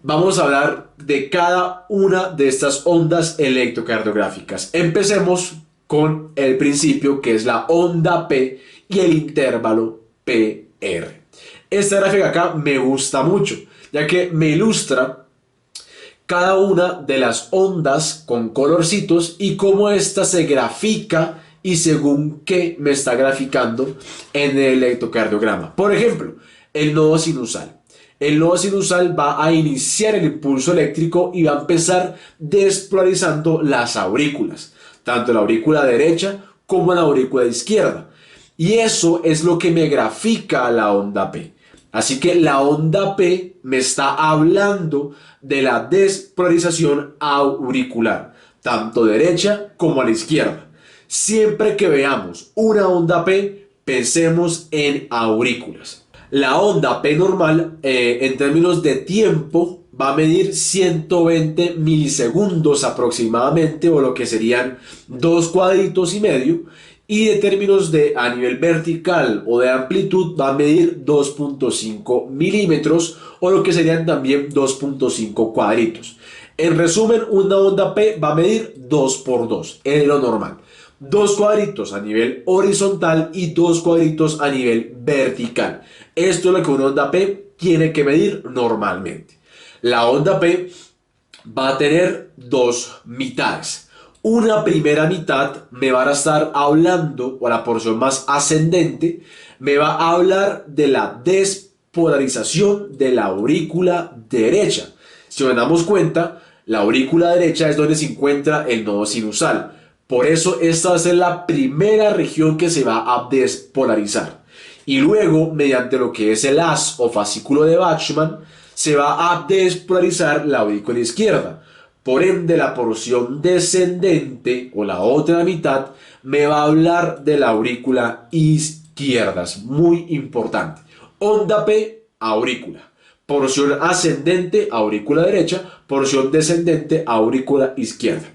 Vamos a hablar de cada una de estas ondas electrocardiográficas. Empecemos con el principio, que es la onda P y el intervalo PR. Esta gráfica acá me gusta mucho, ya que me ilustra cada una de las ondas con colorcitos y cómo esta se grafica y según qué me está graficando en el electrocardiograma. Por ejemplo, el nodo sinusal. El nodo sinusal va a iniciar el impulso eléctrico y va a empezar despolarizando las aurículas, tanto la aurícula derecha como la aurícula izquierda. Y eso es lo que me grafica la onda P. Así que la onda P me está hablando de la despolarización auricular, tanto derecha como a la izquierda. Siempre que veamos una onda P, pensemos en aurículas. La onda P normal, en términos de tiempo, va a medir 120 milisegundos aproximadamente, o lo que serían 2,5 cuadritos. Y de términos de a nivel vertical o de amplitud va a medir 2,5 milímetros o lo que serían también 2,5 cuadritos. En resumen, una onda P va a medir 2 por 2 en lo normal. 2 cuadritos a nivel horizontal y 2 cuadritos a nivel vertical. Esto es lo que una onda P tiene que medir normalmente. La onda P va a tener 2 mitades. Una primera mitad me va a estar hablando, o la porción más ascendente, me va a hablar de la despolarización de la aurícula derecha. Si nos damos cuenta, la aurícula derecha es donde se encuentra el nodo sinusal. Por eso esta va a ser la primera región que se va a despolarizar. Y luego, mediante lo que es el haz o fascículo de Bachmann, se va a despolarizar la aurícula izquierda. Por ende, la porción descendente o la otra mitad me va a hablar de la aurícula izquierda. Es muy importante. Onda P, aurícula. Porción ascendente, aurícula derecha. Porción descendente, aurícula izquierda.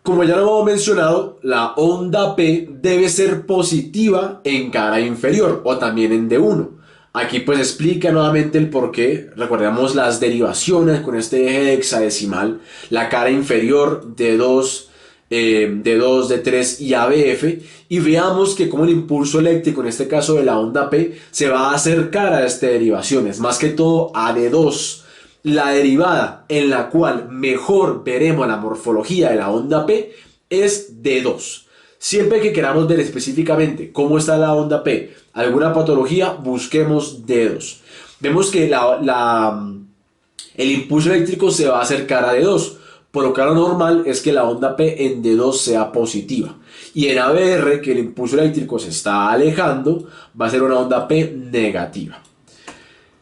Como ya lo hemos mencionado, la onda P debe ser positiva en cara inferior o también en D1. Aquí pues explica nuevamente el por qué. Recordemos las derivaciones con este eje hexadecimal. La cara inferior D2, D2, D3 y ABF. Y veamos que como el impulso eléctrico, en este caso de la onda P, se va a acercar a estas derivaciones. Más que todo a D2. La derivada en la cual mejor veremos la morfología de la onda P es D2. Siempre que queramos ver específicamente cómo está la onda P, alguna patología, busquemos D2. Vemos que el impulso eléctrico se va a acercar a D2. Por lo que lo normal es que la onda P en D2 sea positiva. Y en ABR, que el impulso eléctrico se está alejando, va a ser una onda P negativa.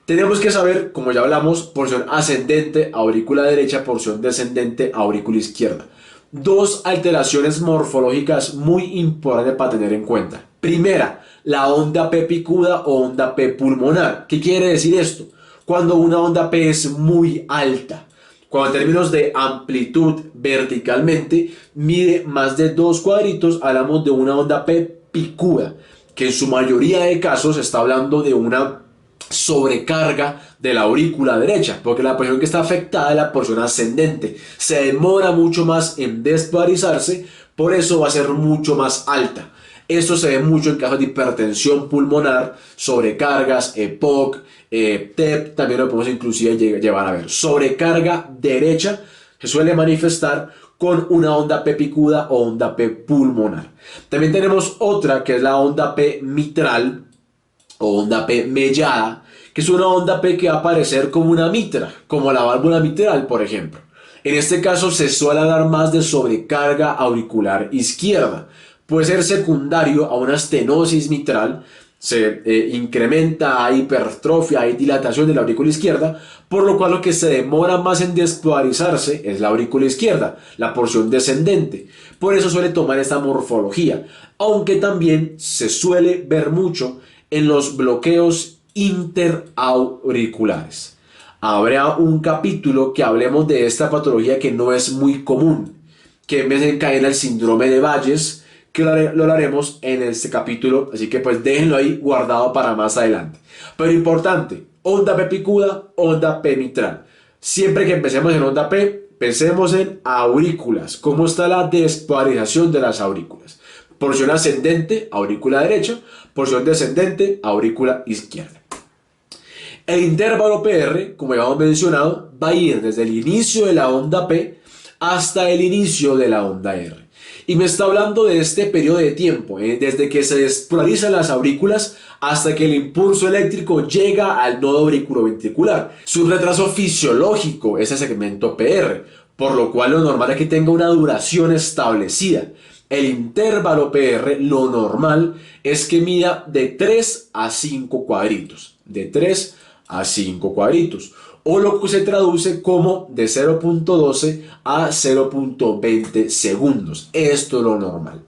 Tenemos que saber, como ya hablamos, porción ascendente, aurícula derecha, porción descendente, aurícula izquierda. Dos alteraciones morfológicas muy importantes para tener en cuenta. Primera, la onda P picuda o onda P pulmonar. ¿Qué quiere decir esto? cuando una onda P es muy alta. Cuando en términos de amplitud verticalmente mide más de 2 cuadritos, hablamos de una onda P picuda, que en su mayoría de casos está hablando de una sobrecarga de la aurícula derecha, porque la porción que está afectada es la porción ascendente. Se demora mucho más en despolarizarse, por eso va a ser mucho más alta. Esto se ve mucho en casos de hipertensión pulmonar, sobrecargas, EPOC, TEP, también lo podemos inclusive llevar a ver. Sobrecarga derecha se suele manifestar con una onda P picuda o onda P pulmonar. También tenemos otra que es la onda P mitral o onda P mellada, que es una onda P que va a aparecer como una mitra, como la válvula mitral, por ejemplo. En este caso se suele dar más de sobrecarga auricular izquierda. Puede ser secundario a una estenosis mitral, se incrementa, hay hipertrofia, hay dilatación de la aurícula izquierda, por lo cual lo que se demora más en despolarizarse es la aurícula izquierda, la porción descendente. Por eso suele tomar esta morfología, aunque también se suele ver mucho en los bloqueos interauriculares. Habrá un capítulo que hablemos de esta patología que no es muy común, que desencadena el síndrome de Bayes, que lo haremos en este capítulo, así que pues déjenlo ahí guardado para más adelante. Pero importante, onda P picuda, onda P mitral. Siempre que empecemos en onda P, pensemos en aurículas. ¿Cómo está la despolarización de las aurículas? Porción ascendente, aurícula derecha, porción descendente, aurícula izquierda. El intervalo PR, como ya hemos mencionado, va a ir desde el inicio de la onda P hasta el inicio de la onda R. Y me está hablando de este periodo de tiempo, desde que se despolarizan las aurículas hasta que el impulso eléctrico llega al nodo auriculoventricular. Su retraso fisiológico es el segmento PR, por lo cual lo normal es que tenga una duración establecida. El intervalo PR, lo normal es que mida de 3 a 5 cuadritos. De 3 a 5 cuadritos. O lo que se traduce como de 0.12 a 0.20 segundos. Esto es lo normal.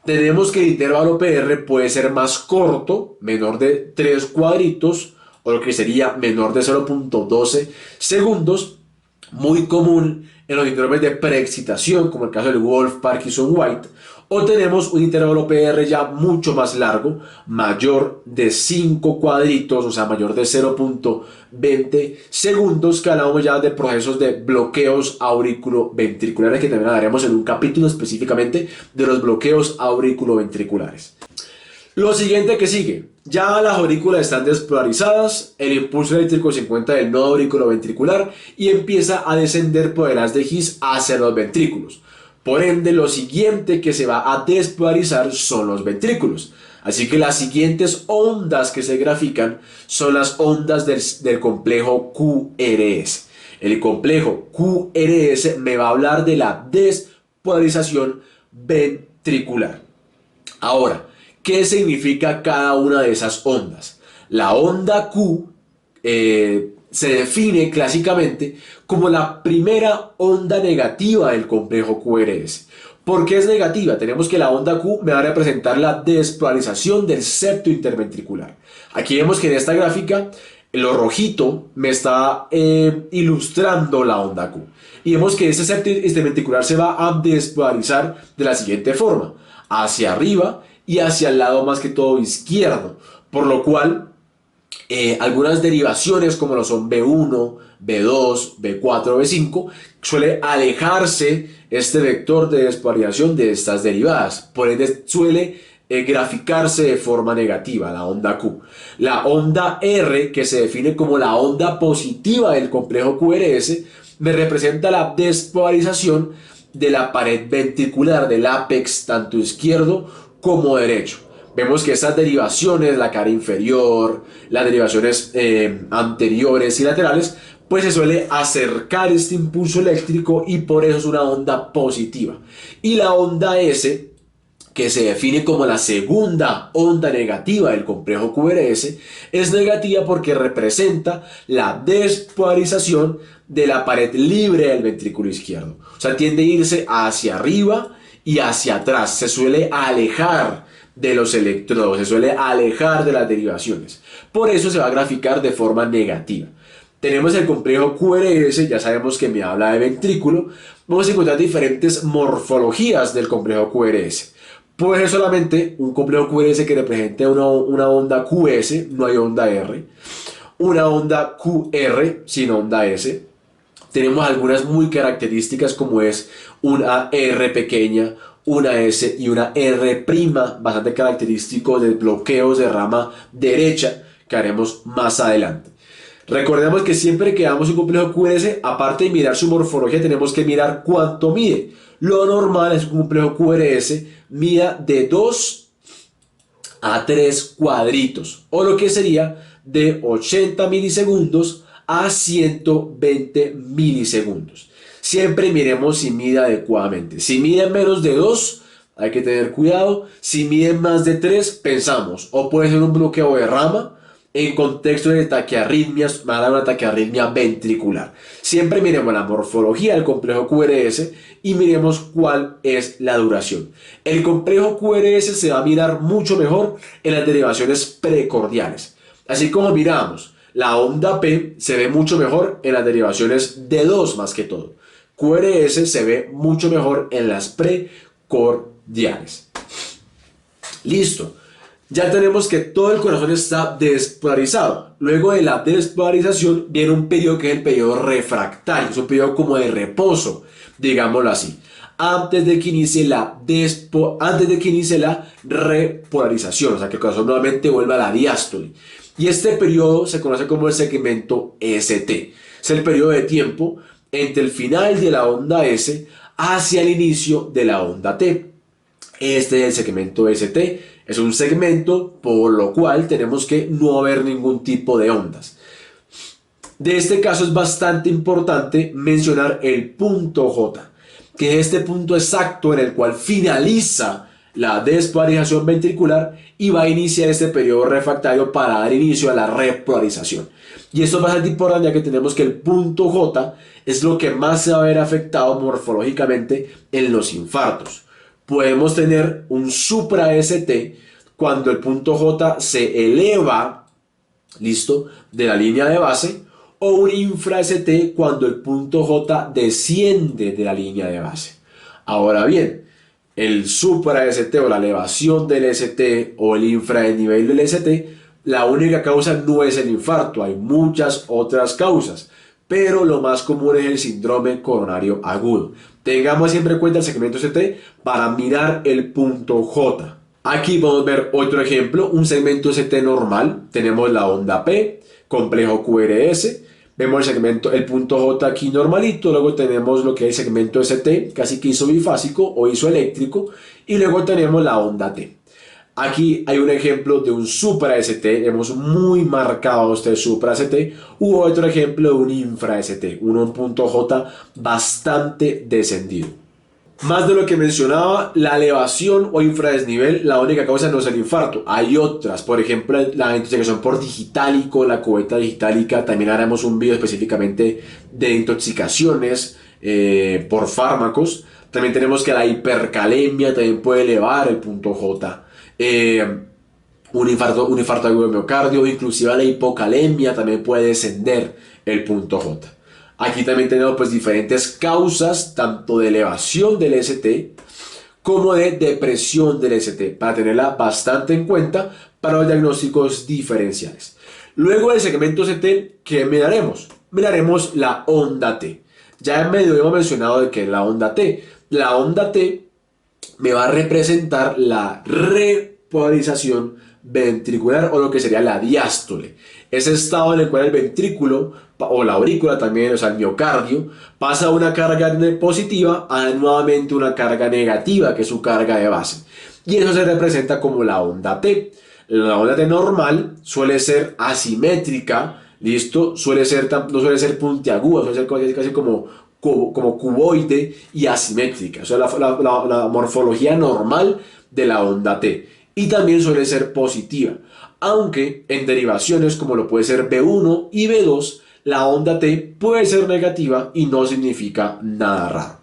Tenemos que el intervalo PR puede ser más corto, menor de 3 cuadritos, o lo que sería menor de 0.12 segundos. Muy común en los síndromes de preexcitación, como el caso del Wolff-Parkinson-White, o tenemos un intervalo PR ya mucho más largo, mayor de 5 cuadritos, o sea, mayor de 0.20 segundos, que hablamos ya de procesos de bloqueos auriculoventriculares, que también hablaremos en un capítulo específicamente de los bloqueos auriculoventriculares. Lo siguiente que sigue, ya las aurículas están despolarizadas, el impulso eléctrico se encuentra del nodo auriculoventricular y empieza a descender por el haz de His hacia los ventrículos. Por ende, lo siguiente que se va a despolarizar son los ventrículos. Así que las siguientes ondas que se grafican son las ondas del complejo QRS. El complejo QRS me va a hablar de la despolarización ventricular. Ahora, ¿qué significa cada una de esas ondas? La onda Q se define clásicamente como la primera onda negativa del complejo QRS. ¿Por qué es negativa? Tenemos que la onda Q me va a representar la despolarización del septo interventricular. Aquí vemos que en esta gráfica lo rojito me está ilustrando la onda Q. Y vemos que este septo interventricular se va a despolarizar de la siguiente forma: hacia arriba y hacia el lado más que todo izquierdo. Por lo cual algunas derivaciones como lo son B1, B2, B4, B5 suele alejarse este vector de despolarización de estas derivadas. Por ende suele graficarse de forma negativa la onda Q. La onda R, que se define como la onda positiva del complejo QRS, me representa la despolarización de la pared ventricular del ápex tanto izquierdo como derecho. Vemos que estas derivaciones, la cara inferior, las derivaciones anteriores y laterales, pues se suele acercar este impulso eléctrico y por eso es una onda positiva. Y la onda S, que se define como la segunda onda negativa del complejo QRS, es negativa porque representa la despolarización de la pared libre del ventrículo izquierdo. O sea, tiende a irse hacia arriba y hacia atrás. Se suele alejar de los electrodos, se suele alejar de las derivaciones. Por eso se va a graficar de forma negativa. Tenemos el complejo QRS, ya sabemos que me habla de ventrículo. Vamos a encontrar diferentes morfologías del complejo QRS. Puede ser solamente un complejo QRS que represente una onda QS, no hay onda R. Una onda QR sin onda S. Tenemos algunas muy características como es una R pequeña, una S y una R', bastante característico de bloqueos de rama derecha que haremos más adelante. Recordemos que siempre que damos un complejo QRS, aparte de mirar su morfología, tenemos que mirar cuánto mide. Lo normal es que un complejo QRS mida de 2 a 3 cuadritos, o lo que sería de 80 milisegundos a 120 milisegundos. Siempre miremos si mide adecuadamente. Si mide menos de 2, hay que tener cuidado. Si mide más de 3, pensamos, o puede ser un bloqueo de rama. En contexto de taquiarritmias, va a dar una taquiarritmia ventricular. Siempre miremos la morfología del complejo QRS y miremos cuál es la duración. El complejo QRS se va a mirar mucho mejor en las derivaciones precordiales. Así como miramos, la onda P se ve mucho mejor en las derivaciones D2 más que todo. QRS se ve mucho mejor en las precordiales. Listo. Ya tenemos que todo el corazón está despolarizado. Luego de la despolarización viene un periodo que es el periodo refractario. Es un periodo como de reposo, digámoslo así. Antes de que inicie la repolarización. O sea, que el corazón nuevamente vuelva a la diástole. Y este periodo se conoce como el segmento ST. Es el periodo de tiempo entre el final de la onda S hacia el inicio de la onda T. Este es el segmento ST. Es un segmento por lo cual tenemos que no haber ningún tipo de ondas. De este caso es bastante importante mencionar el punto J, que es este punto exacto en el cual finaliza la despolarización ventricular y va a iniciar este periodo refractario para dar inicio a la repolarización. Y esto es bastante importante ya que tenemos que el punto J es lo que más se va a ver afectado morfológicamente en los infartos. Podemos tener un supra-ST cuando el punto J se eleva, listo, de la línea de base, o un infra-ST cuando el punto J desciende de la línea de base. Ahora bien, el supra-ST o la elevación del ST o el infra-nivel del ST, la única causa no es el infarto, hay muchas otras causas. Pero lo más común es el síndrome coronario agudo. Tengamos siempre en cuenta el segmento ST para mirar el punto J. Aquí podemos ver otro ejemplo, un segmento ST normal. Tenemos la onda P, complejo QRS. Vemos el punto J aquí normalito. Luego tenemos lo que es el segmento ST, casi que isobifásico o isoeléctrico. Y luego tenemos la onda T. Aquí hay un ejemplo de un supra-ST, hemos muy marcado este supra-ST, u otro ejemplo de un infra-ST, un punto J bastante descendido. Más de lo que mencionaba, la elevación o infradesnivel, la única causa no es el infarto, hay otras, por ejemplo la intoxicación por digitálico, la cubeta digitálica, también haremos un video específicamente de intoxicaciones por fármacos. También tenemos que la hipercalemia también puede elevar el punto J. Un infarto agudo de miocardio, inclusive la hipocalemia también puede descender el punto J. Aquí también tenemos pues diferentes causas, tanto de elevación del ST como de depresión del ST, para tenerla bastante en cuenta para los diagnósticos diferenciales. Luego del segmento ST, ¿qué miraremos? Miraremos la onda T. Ya en medio hemos mencionado de que es la onda T. La onda T me va a representar la repolarización ventricular o lo que sería la diástole. Ese estado en el cual el ventrículo o la aurícula también, o sea el miocardio, pasa de una carga positiva a nuevamente una carga negativa, que es su carga de base. Y eso se representa como la onda T. La onda T normal suele ser asimétrica, ¿listo? No suele ser puntiaguda, suele ser casi como cuboide y asimétrica. O sea, la morfología normal de la onda T. Y también suele ser positiva. Aunque en derivaciones como lo puede ser B1 y B2, la onda T puede ser negativa y no significa nada raro.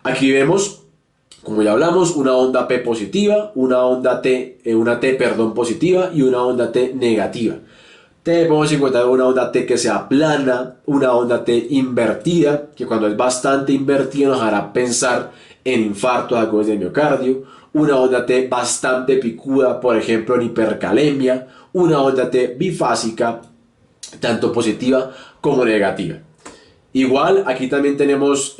Aquí vemos Como ya hablamos, una onda P positiva, una T, perdón, positiva y una onda T negativa. Podemos encontrar una onda T que sea plana, una onda T invertida, que cuando es bastante invertida nos hará pensar en infarto de agudos del miocardio, una onda T bastante picuda, por ejemplo en hipercalemia, una onda T bifásica, tanto positiva como negativa. Igual, aquí también tenemos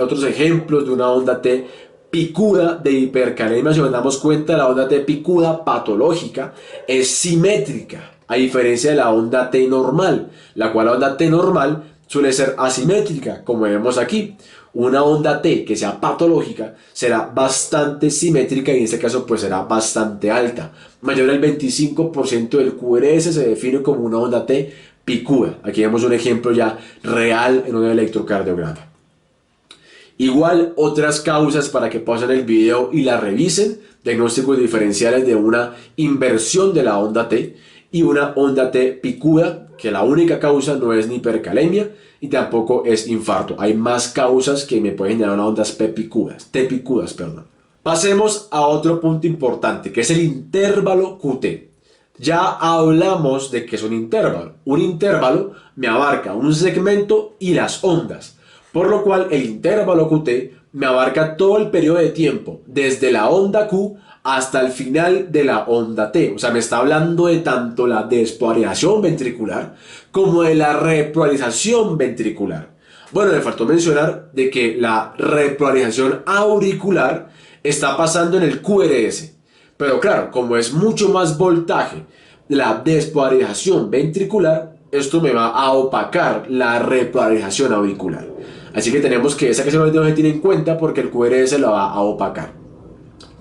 otros ejemplos de una onda T picuda de hipercalemia. Si nos damos cuenta, la onda T picuda patológica es simétrica, a diferencia de la onda T normal, la cual la onda T normal suele ser asimétrica, como vemos aquí. Una onda T que sea patológica será bastante simétrica y en este caso pues será bastante alta. Mayor del 25% del QRS se define como una onda T picuda. Aquí vemos un ejemplo ya real en un electrocardiograma. Igual otras causas para que pasen el video y la revisen. Diagnósticos diferenciales de una inversión de la onda T y una onda T picuda, que la única causa no es ni hipercalemia y tampoco es infarto. Hay más causas que me pueden generar ondas T picudas, perdón. Pasemos a otro punto importante, que es el intervalo QT. Ya hablamos de que es un intervalo. Un intervalo me abarca un segmento y las ondas, por lo cual el intervalo QT me abarca todo el periodo de tiempo, desde la onda Q hasta el final de la onda T. O sea, me está hablando de tanto la despolarización ventricular como de la repolarización ventricular. Bueno, me faltó mencionar de que la repolarización auricular está pasando en el QRS. Pero claro, como es mucho más voltaje la despolarización ventricular, esto me va a opacar la repolarización auricular. Así que tenemos que esa que se nos tiene en cuenta porque el QRS la va a opacar.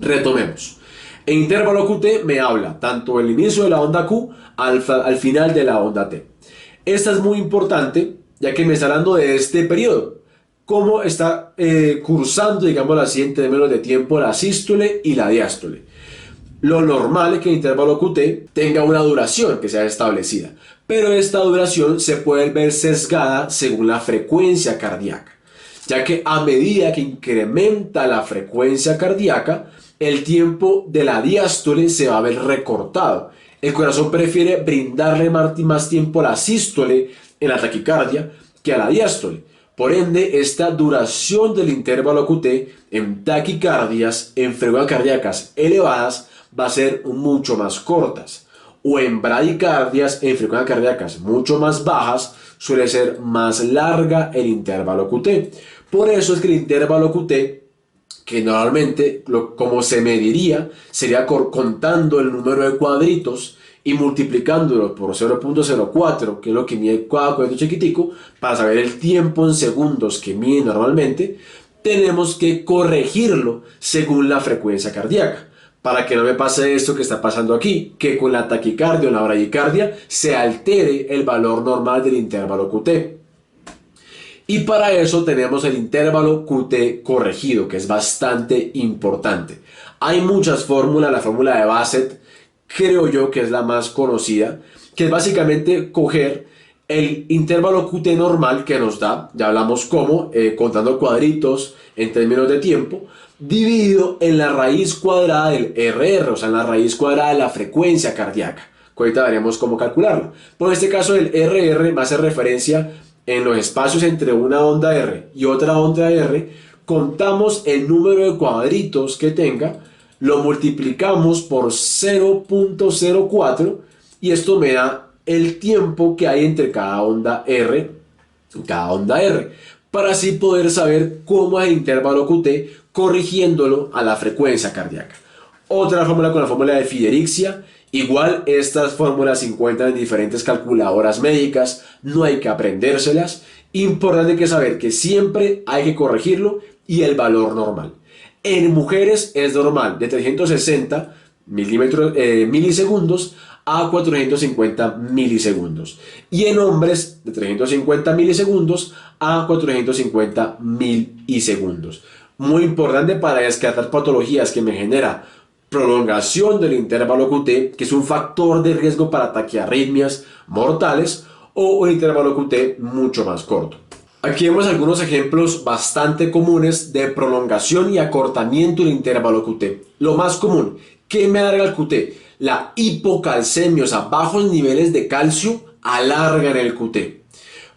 Retomemos. El intervalo QT me habla tanto el inicio de la onda Q al final de la onda T. Esta es muy importante ya que me está hablando de este periodo. Cómo está cursando, digamos así, en términos de tiempo la sístole y la diástole. Lo normal es que el intervalo QT tenga una duración que sea establecida, pero esta duración se puede ver sesgada según la frecuencia cardíaca, ya que a medida que incrementa la frecuencia cardíaca, el tiempo de la diástole se va a ver recortado. El corazón prefiere brindarle más tiempo a la sístole en la taquicardia que a la diástole. Por ende, esta duración del intervalo QT en taquicardias, en frecuencias cardíacas elevadas, va a ser mucho más cortas, o en bradicardias, en frecuencias cardíacas mucho más bajas, suele ser más larga el intervalo QT. Por eso es que el intervalo QT, que normalmente como se mediría, sería contando el número de cuadritos y multiplicándolo por 0.04, que es lo que mide cada cuadrito chiquitico, para saber el tiempo en segundos que mide normalmente, tenemos que corregirlo según la frecuencia cardíaca. Para que no me pase esto que está pasando aquí, que con la taquicardia o la bradicardia se altere el valor normal del intervalo QT. Y para eso tenemos el intervalo QT corregido, que es bastante importante. Hay muchas fórmulas, la fórmula de Bassett, creo yo que es la más conocida, que es básicamente coger el intervalo QT normal que nos da, ya hablamos cómo, contando cuadritos en términos de tiempo, dividido en la raíz cuadrada del RR, o sea, en la raíz cuadrada de la frecuencia cardíaca, que ahorita veremos cómo calcularla. Por este caso, el RR me hace referencia en los espacios entre una onda R y otra onda R, contamos el número de cuadritos que tenga, lo multiplicamos por 0.04 y esto me da el tiempo que hay entre cada onda R y cada onda R, para así poder saber cómo es el intervalo QT corrigiéndolo a la frecuencia cardíaca. Otra fórmula con la fórmula de Fiderixia. Igual estas fórmulas se encuentran en diferentes calculadoras médicas, no hay que aprendérselas. Importante que saber que siempre hay que corregirlo y el valor normal. En mujeres es normal de 360 milisegundos a 450 milisegundos. Y en hombres de 350 milisegundos a 450 milisegundos. Muy importante para descartar patologías que me genera prolongación del intervalo QT, que es un factor de riesgo para taquiarritmias mortales, o un intervalo QT mucho más corto. Aquí vemos algunos ejemplos bastante comunes de prolongación y acortamiento del intervalo QT. Lo más común, ¿qué me alarga el QT? La hipocalcemia, o sea, bajos niveles de calcio alargan el QT.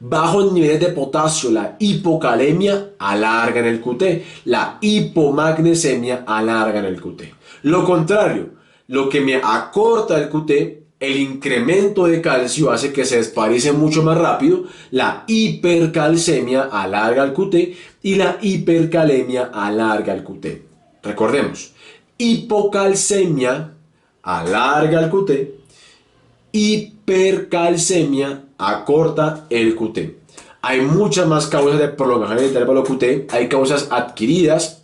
Bajos niveles de potasio, la hipocalemia, alargan el QT. La hipomagnesemia, alargan el QT. Lo contrario, lo que me acorta el QT, el incremento de calcio hace que se desparece mucho más rápido. La hipercalcemia alarga el QT y la hipercalemia alarga el QT. Recordemos, hipocalcemia alarga el QT, hipercalcemia acorta el QT. Hay muchas más causas de prolongación del intervalo QT. Hay causas adquiridas,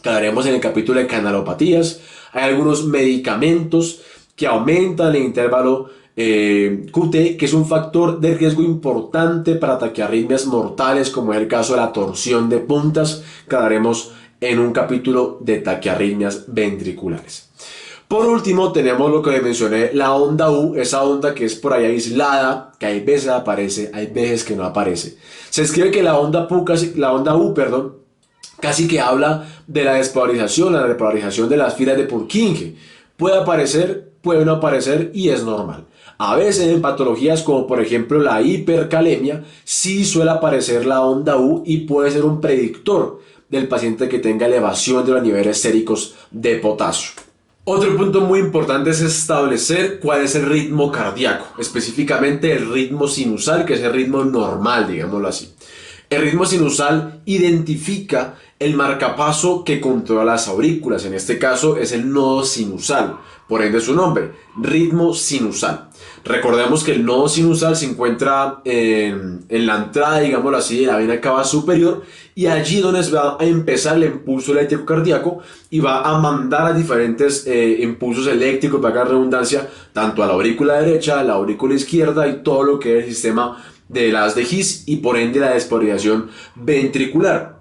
que hablaremos en el capítulo de canalopatías. Hay algunos medicamentos que aumentan el intervalo QT, que es un factor de riesgo importante para taquiarritmias mortales, como es el caso de la torsión de puntas, que hablaremos en un capítulo de taquiarritmias ventriculares. Por último, tenemos lo que les mencioné, la onda U, esa onda que es por ahí aislada, que hay veces aparece, hay veces que no aparece. Se escribe que la onda U, casi que habla de la despolarización, la repolarización de las fibras de Purkinje. Puede aparecer, puede no aparecer y es normal. A veces en patologías como por ejemplo la hipercalemia, sí suele aparecer la onda U y puede ser un predictor del paciente que tenga elevación de los niveles séricos de potasio. Otro punto muy importante es establecer cuál es el ritmo cardíaco, específicamente el ritmo sinusal, que es el ritmo normal, digámoslo así. El ritmo sinusal identifica el marcapaso que controla las aurículas, en este caso es el nodo sinusal, por ende su nombre, ritmo sinusal. Recordemos que el nodo sinusal se encuentra en la entrada, digámoslo así, de la vena cava superior, y allí donde se va a empezar el impulso eléctrico cardíaco y va a mandar a diferentes impulsos eléctricos, para la redundancia, tanto a la aurícula derecha, a la aurícula izquierda y todo lo que es el sistema de las de His y por ende la despolarización ventricular.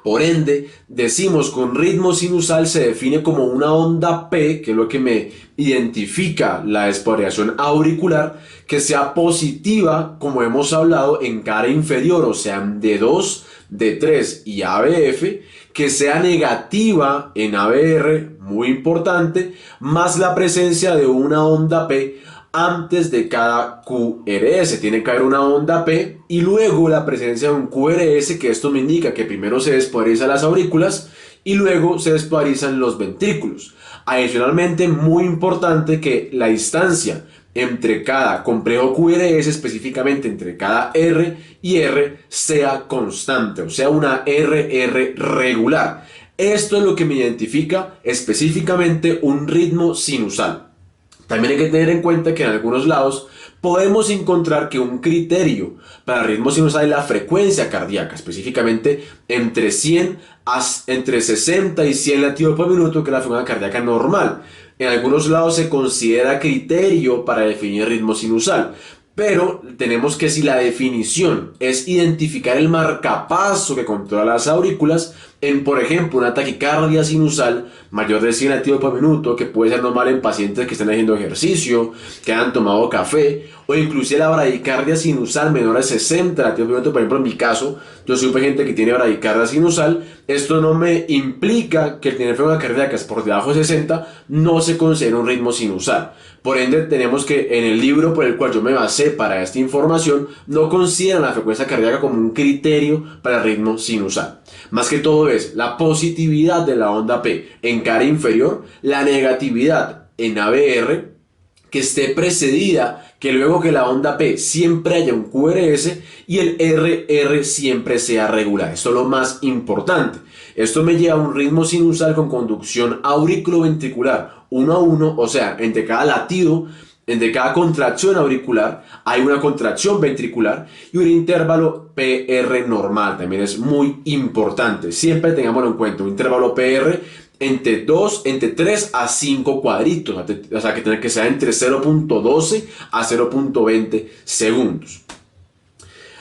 Por ende, decimos con ritmo sinusal se define como una onda P, que es lo que me identifica la despolarización auricular, que sea positiva, como hemos hablado, en cara inferior, o sea, en D2, D3 y ABF, que sea negativa en ABR, muy importante, más la presencia de una onda P antes de cada QRS. Tiene que haber una onda P y luego la presencia de un QRS, que esto me indica que primero se despolarizan las aurículas y luego se despolarizan los ventrículos. Adicionalmente, muy importante que la distancia entre cada complejo QRS, específicamente entre cada R y R, sea constante, o sea, una RR regular. Esto es lo que me identifica específicamente un ritmo sinusal. También hay que tener en cuenta que en algunos lados podemos encontrar que un criterio para el ritmo sinusal es la frecuencia cardíaca, específicamente entre 60 y 100 latidos por minuto, que es la frecuencia cardíaca normal. En algunos lados se considera criterio para definir ritmo sinusal, pero tenemos que, si la definición es identificar el marcapaso que controla las aurículas, en por ejemplo una taquicardia sinusal mayor de 100 latidos por minuto, que puede ser normal en pacientes que están haciendo ejercicio, que han tomado café, o inclusive la bradicardia sinusal menor a 60 latidos por minuto. Por ejemplo, en mi caso, yo soy un paciente que tiene bradicardia sinusal. Esto no me implica que el tener frecuencia cardíaca por debajo de 60 no se considere un ritmo sinusal. Por ende, tenemos que en el libro por el cual yo me basé para esta información, no consideran la frecuencia cardíaca como un criterio para el ritmo sinusal. Más que todo es la positividad de la onda P en cara inferior, la negatividad en ABR, que esté precedida, que luego que la onda P siempre haya un QRS y el RR siempre sea regular. Esto es lo más importante. Esto me lleva a un ritmo sinusal con conducción auriculoventricular 1 a 1, o sea, entre cada latido, entre cada contracción auricular hay una contracción ventricular y un intervalo PR normal. También es muy importante. Siempre tengámoslo en cuenta, un intervalo PR entre 3 a 5 cuadritos, o sea, que tiene que ser entre 0.12 a 0.20 segundos.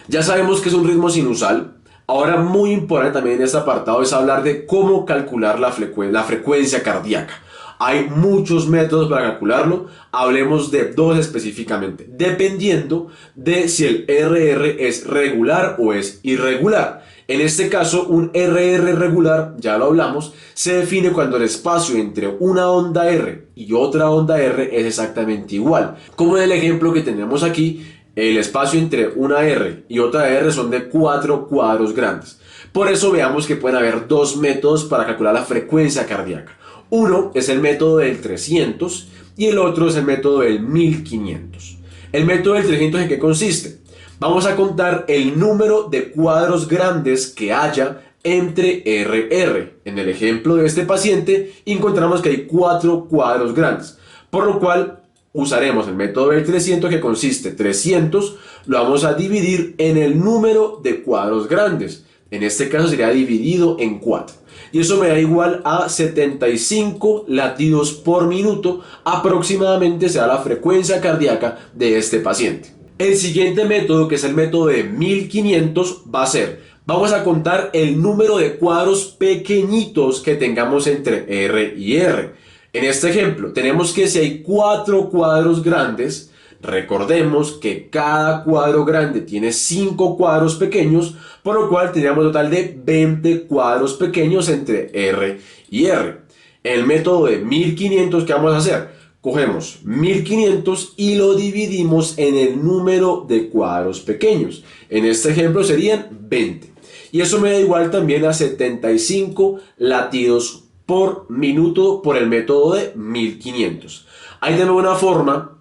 Ya sabemos que es un ritmo sinusal. Ahora, muy importante también en este apartado es hablar de cómo calcular la frecuencia cardíaca. Hay muchos métodos para calcularlo, hablemos de dos específicamente, dependiendo de si el RR es regular o es irregular. En este caso, un RR regular, ya lo hablamos, se define cuando el espacio entre una onda R y otra onda R es exactamente igual. Como en el ejemplo que tenemos aquí, el espacio entre una R y otra R son de 4 cuadros grandes. Por eso veamos que pueden haber dos métodos para calcular la frecuencia cardíaca. Uno es el método del 300 y el otro es el método del 1500. El método del 300, ¿en qué consiste? Vamos a contar el número de cuadros grandes que haya entre RR. En el ejemplo de este paciente encontramos que hay 4 cuadros grandes, por lo cual usaremos el método del 300, que consiste 300, lo vamos a dividir en el número de cuadros grandes. En este caso sería dividido en 4. Y eso me da igual a 75 latidos por minuto, aproximadamente será la frecuencia cardíaca de este paciente. El siguiente método, que es el método de 1500, va a ser, vamos a contar el número de cuadros pequeñitos que tengamos entre R y R. En este ejemplo, tenemos que si hay 4 cuadros grandes, recordemos que cada cuadro grande tiene 5 cuadros pequeños, por lo cual tendríamos un total de 20 cuadros pequeños entre R y R. El método de 1500, ¿qué vamos a hacer? Cogemos 1500 y lo dividimos en el número de cuadros pequeños. En este ejemplo serían 20. Y eso me da igual también a 75 latidos por minuto por el método de 1500. Hay también una forma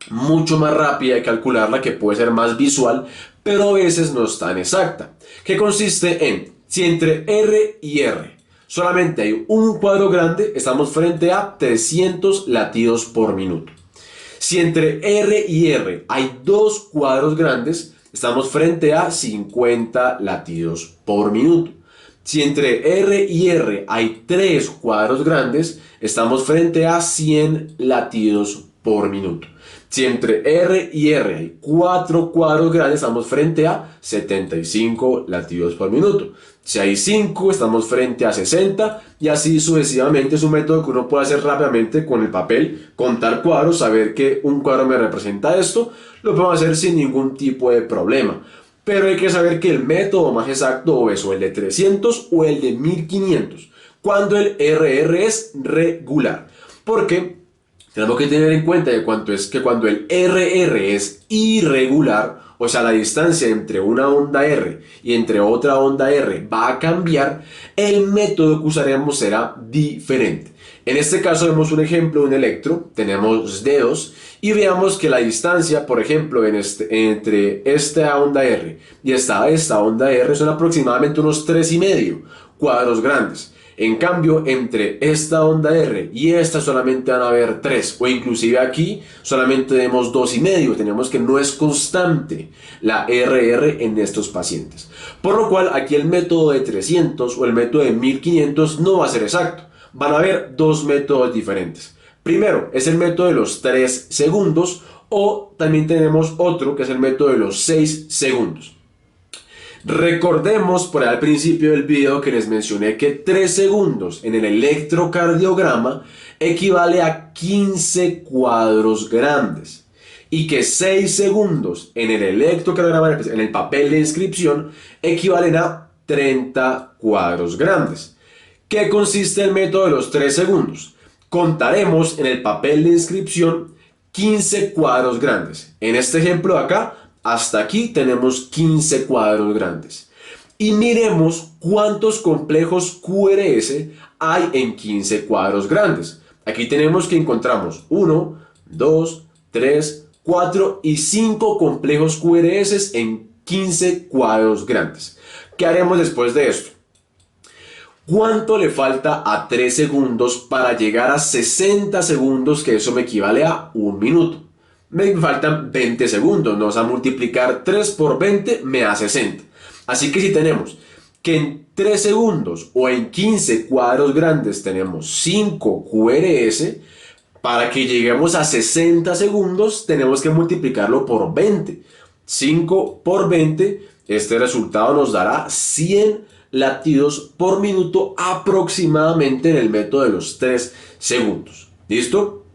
mucho más rápida de calcularla, que puede ser más visual, pero a veces no es tan exacta, que consiste en, si entre R y R solamente hay un cuadro grande, estamos frente a 300 latidos por minuto. Si entre R y R hay 2 cuadros grandes, estamos frente a 50 latidos por minuto. Si entre R y R hay 3 cuadros grandes, estamos frente a 100 latidos por minuto. Si entre R y R hay 4 cuadros grandes, estamos frente a 75 latidos por minuto. Si hay 5, estamos frente a 60 y así sucesivamente. Es un método que uno puede hacer rápidamente con el papel, contar cuadros, saber que un cuadro me representa esto, lo podemos hacer sin ningún tipo de problema. Pero hay que saber que el método más exacto es o el de 300 o el de 1500, cuando el RR es regular. Porque tenemos que tener en cuenta que cuando el RR es irregular, o sea, la distancia entre una onda R y entre otra onda R va a cambiar, el método que usaremos será diferente. En este caso vemos un ejemplo de un electro, tenemos dedos y veamos que la distancia, por ejemplo, entre esta onda R y esta onda R son aproximadamente unos 3,5 cuadros grandes. En cambio, entre esta onda R y esta solamente van a haber 3, o inclusive aquí solamente tenemos 2,5. Tenemos que no es constante la RR en estos pacientes. Por lo cual, aquí el método de 300 o el método de 1500 no va a ser exacto. Van a haber dos métodos diferentes. Primero, es el método de los 3 segundos, o también tenemos otro que es el método de los 6 segundos. Recordemos por ahí al principio del video que les mencioné que 3 segundos en el electrocardiograma equivale a 15 cuadros grandes y que 6 segundos en el electrocardiograma, en el papel de inscripción, equivalen a 30 cuadros grandes. ¿Qué consiste el método de los 3 segundos? Contaremos en el papel de inscripción 15 cuadros grandes. En este ejemplo de acá, hasta aquí tenemos 15 cuadros grandes. Y miremos cuántos complejos QRS hay en 15 cuadros grandes. Aquí tenemos que encontramos 1, 2, 3, 4 y 5 complejos QRS en 15 cuadros grandes. ¿Qué haremos después de esto? ¿Cuánto le falta a 3 segundos para llegar a 60 segundos, que eso me equivale a 1 minuto? Me faltan 20 segundos, nos va a multiplicar 3 por 20, me da 60. Así que si tenemos que en 3 segundos o en 15 cuadros grandes tenemos 5 QRS, para que lleguemos a 60 segundos tenemos que multiplicarlo por 20. 5 por 20, este resultado nos dará 100 latidos por minuto aproximadamente en el método de los 3 segundos. ¿Listo?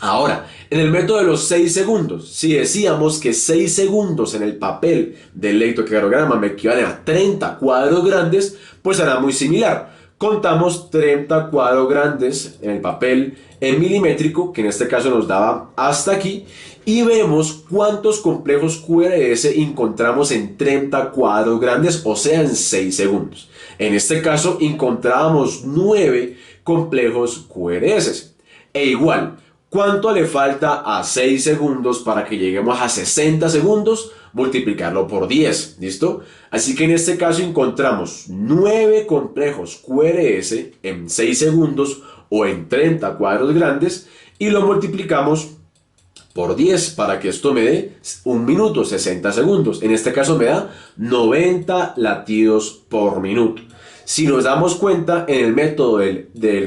Ahora, en el método de los 6 segundos, si decíamos que 6 segundos en el papel del electrocardiograma me equivalen a 30 cuadros grandes, pues será muy similar. Contamos 30 cuadros grandes en el papel en milimétrico, que en este caso nos daba hasta aquí, y vemos cuántos complejos QRS encontramos en 30 cuadros grandes, o sea, en 6 segundos. En este caso encontrábamos 9 complejos QRS. E igual, ¿cuánto le falta a 6 segundos para que lleguemos a 60 segundos? Multiplicarlo por 10, ¿listo? Así que en este caso encontramos 9 complejos QRS en 6 segundos o en 30 cuadros grandes y lo multiplicamos por 10 para que esto me dé 1 minuto, 60 segundos. En este caso me da 90 latidos por minuto. Si nos damos cuenta, en el método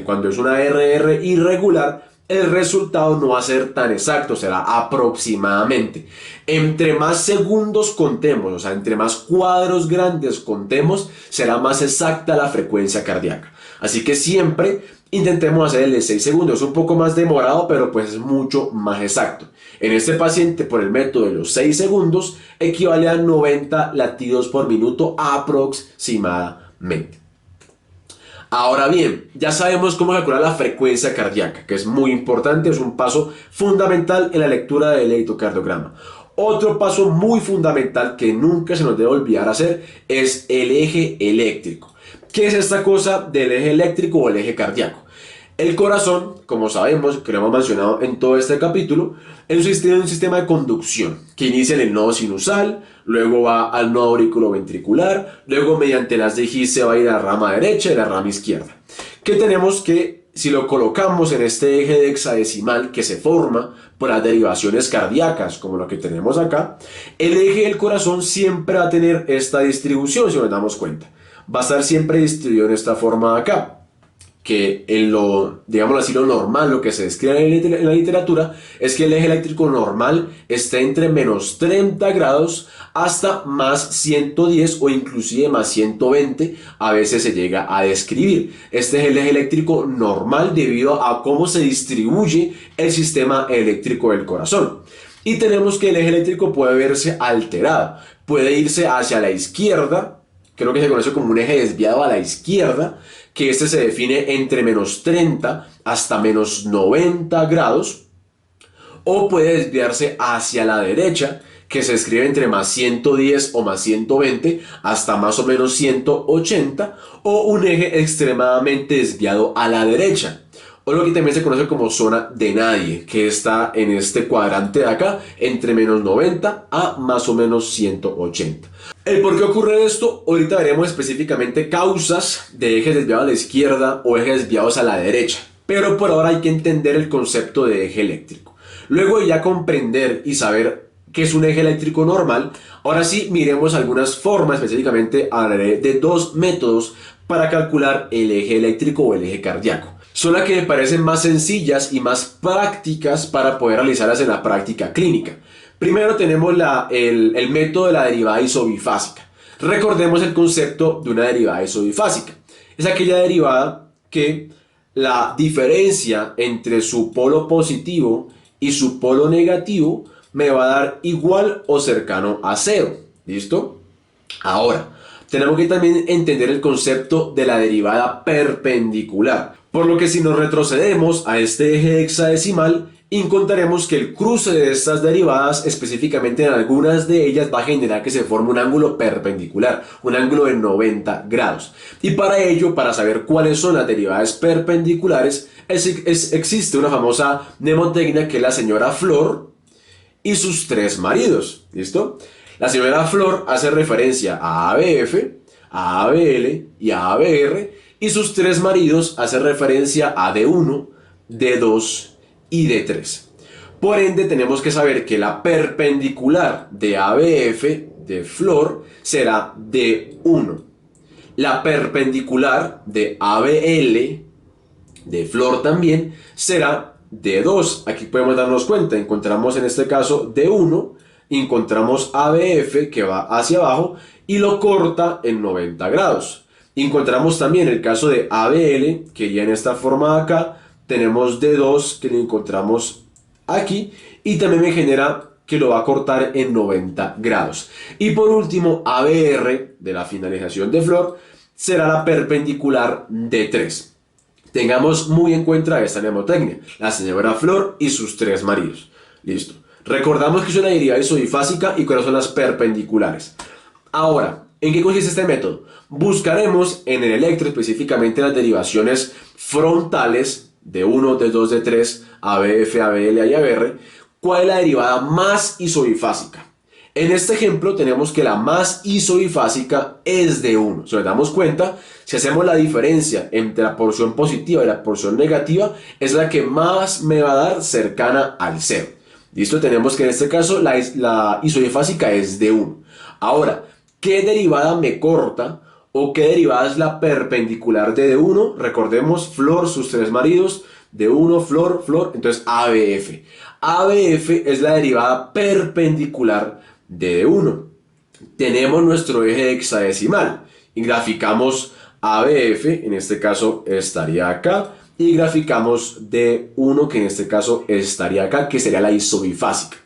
cuando es una RR irregular, el resultado no va a ser tan exacto, será aproximadamente. Entre más segundos contemos, o sea, entre más cuadros grandes contemos, será más exacta la frecuencia cardíaca. Así que siempre intentemos hacer el de 6 segundos, es un poco más demorado, pero pues es mucho más exacto. En este paciente, por el método de los 6 segundos, equivale a 90 latidos por minuto aproximadamente. Ahora bien, ya sabemos cómo calcular la frecuencia cardíaca, que es muy importante, es un paso fundamental en la lectura del electrocardiograma. Otro paso muy fundamental que nunca se nos debe olvidar hacer es el eje eléctrico. ¿Qué es esta cosa del eje eléctrico o el eje cardíaco? El corazón, como sabemos, que lo hemos mencionado en todo este capítulo, es un sistema de conducción que inicia en el nodo sinusal, luego va al nodo auriculoventricular, luego mediante las de His se va a ir a la rama derecha y la rama izquierda. Que tenemos que, si lo colocamos en este eje hexadecimal que se forma por las derivaciones cardíacas, como lo que tenemos acá, el eje del corazón siempre va a tener esta distribución, si nos damos cuenta. Va a estar siempre distribuido en esta forma de acá, que en lo, digámoslo así, lo normal, lo que se describe en la literatura, es que el eje eléctrico normal está entre menos 30 grados hasta más 110 o inclusive más 120, a veces se llega a describir. Este es el eje eléctrico normal debido a cómo se distribuye el sistema eléctrico del corazón. Y tenemos que el eje eléctrico puede verse alterado, puede irse hacia la izquierda, creo que se conoce como un eje desviado a la izquierda, que este se define entre menos 30 hasta menos 90 grados, o puede desviarse hacia la derecha, que se escribe entre más 110 o más 120 hasta más o menos 180, o un eje extremadamente desviado a la derecha, o lo que también se conoce como zona de nadie, que está en este cuadrante de acá, entre menos 90 a más o menos 180. ¿El por qué ocurre esto? Ahorita veremos específicamente causas de ejes desviados a la izquierda o ejes desviados a la derecha, pero por ahora hay que entender el concepto de eje eléctrico. Luego de ya comprender y saber qué es un eje eléctrico normal, ahora sí miremos algunas formas, específicamente hablaré de 2 métodos para calcular el eje eléctrico o el eje cardíaco. Son las que me parecen más sencillas y más prácticas para poder realizarlas en la práctica clínica. Primero tenemos el método de la derivada isobifásica. Recordemos el concepto de una derivada isobifásica. Es aquella derivada que la diferencia entre su polo positivo y su polo negativo me va a dar igual o cercano a 0. ¿Listo? Ahora, tenemos que también entender el concepto de la derivada perpendicular. Por lo que si nos retrocedemos a este eje hexadecimal, encontraremos que el cruce de estas derivadas, específicamente en algunas de ellas, va a generar que se forme un ángulo perpendicular, un ángulo de 90 grados. Y para ello, para saber cuáles son las derivadas perpendiculares, existe una famosa mnemotecnia que es la señora Flor y sus 3 maridos. ¿Listo? La señora Flor hace referencia a ABF, a ABL y a ABR, y sus 3 maridos hacen referencia a D1, D2 y D3. Por ende, tenemos que saber que la perpendicular de ABF, de Flor, será D1. La perpendicular de ABL, de Flor también, será D2. Aquí podemos darnos cuenta, encontramos en este caso D1, encontramos ABF que va hacia abajo y lo corta en 90 grados. Encontramos también el caso de ABL, que ya en esta forma de acá, tenemos D2 que lo encontramos aquí y también me genera que lo va a cortar en 90 grados. Y por último, ABR de la finalización de flor será la perpendicular D3. Tengamos muy en cuenta esta mnemotecnia, la señora Flor y sus tres maridos. Listo. Recordamos que es una derivada isodifásica y cuáles son las perpendiculares. Ahora, ¿en qué consiste este método? Buscaremos en el electro específicamente las derivaciones frontales de 1, de 2, de 3, ABF, ABL y ABR, cuál es la derivada más isodifásica. En este ejemplo tenemos que la más isodifásica es de 1. Si nos damos cuenta, si hacemos la diferencia entre la porción positiva y la porción negativa, es la que más me va a dar cercana al 0. ¿Listo? Tenemos que en este caso la isodifásica es de 1. Ahora, ¿qué derivada me corta o qué derivada es la perpendicular de D1? Recordemos, Flor, sus tres maridos, D1, Flor, Flor, entonces ABF. ABF es la derivada perpendicular de D1. Tenemos nuestro eje hexadecimal y graficamos ABF, en este caso estaría acá, y graficamos D1, que en este caso estaría acá, que sería la isobifásica.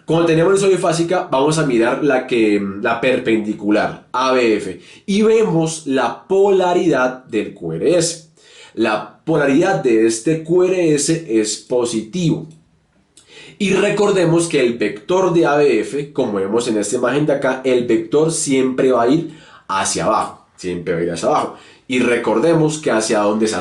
Cuando tenemos la isobifásica, vamos a mirar la perpendicular, ABF, y vemos la polaridad del QRS. La polaridad de este QRS es positivo. Y recordemos que el vector de ABF, como vemos en esta imagen de acá, el vector siempre va a ir hacia abajo. Siempre va a ir hacia abajo. Y recordemos que hacia donde se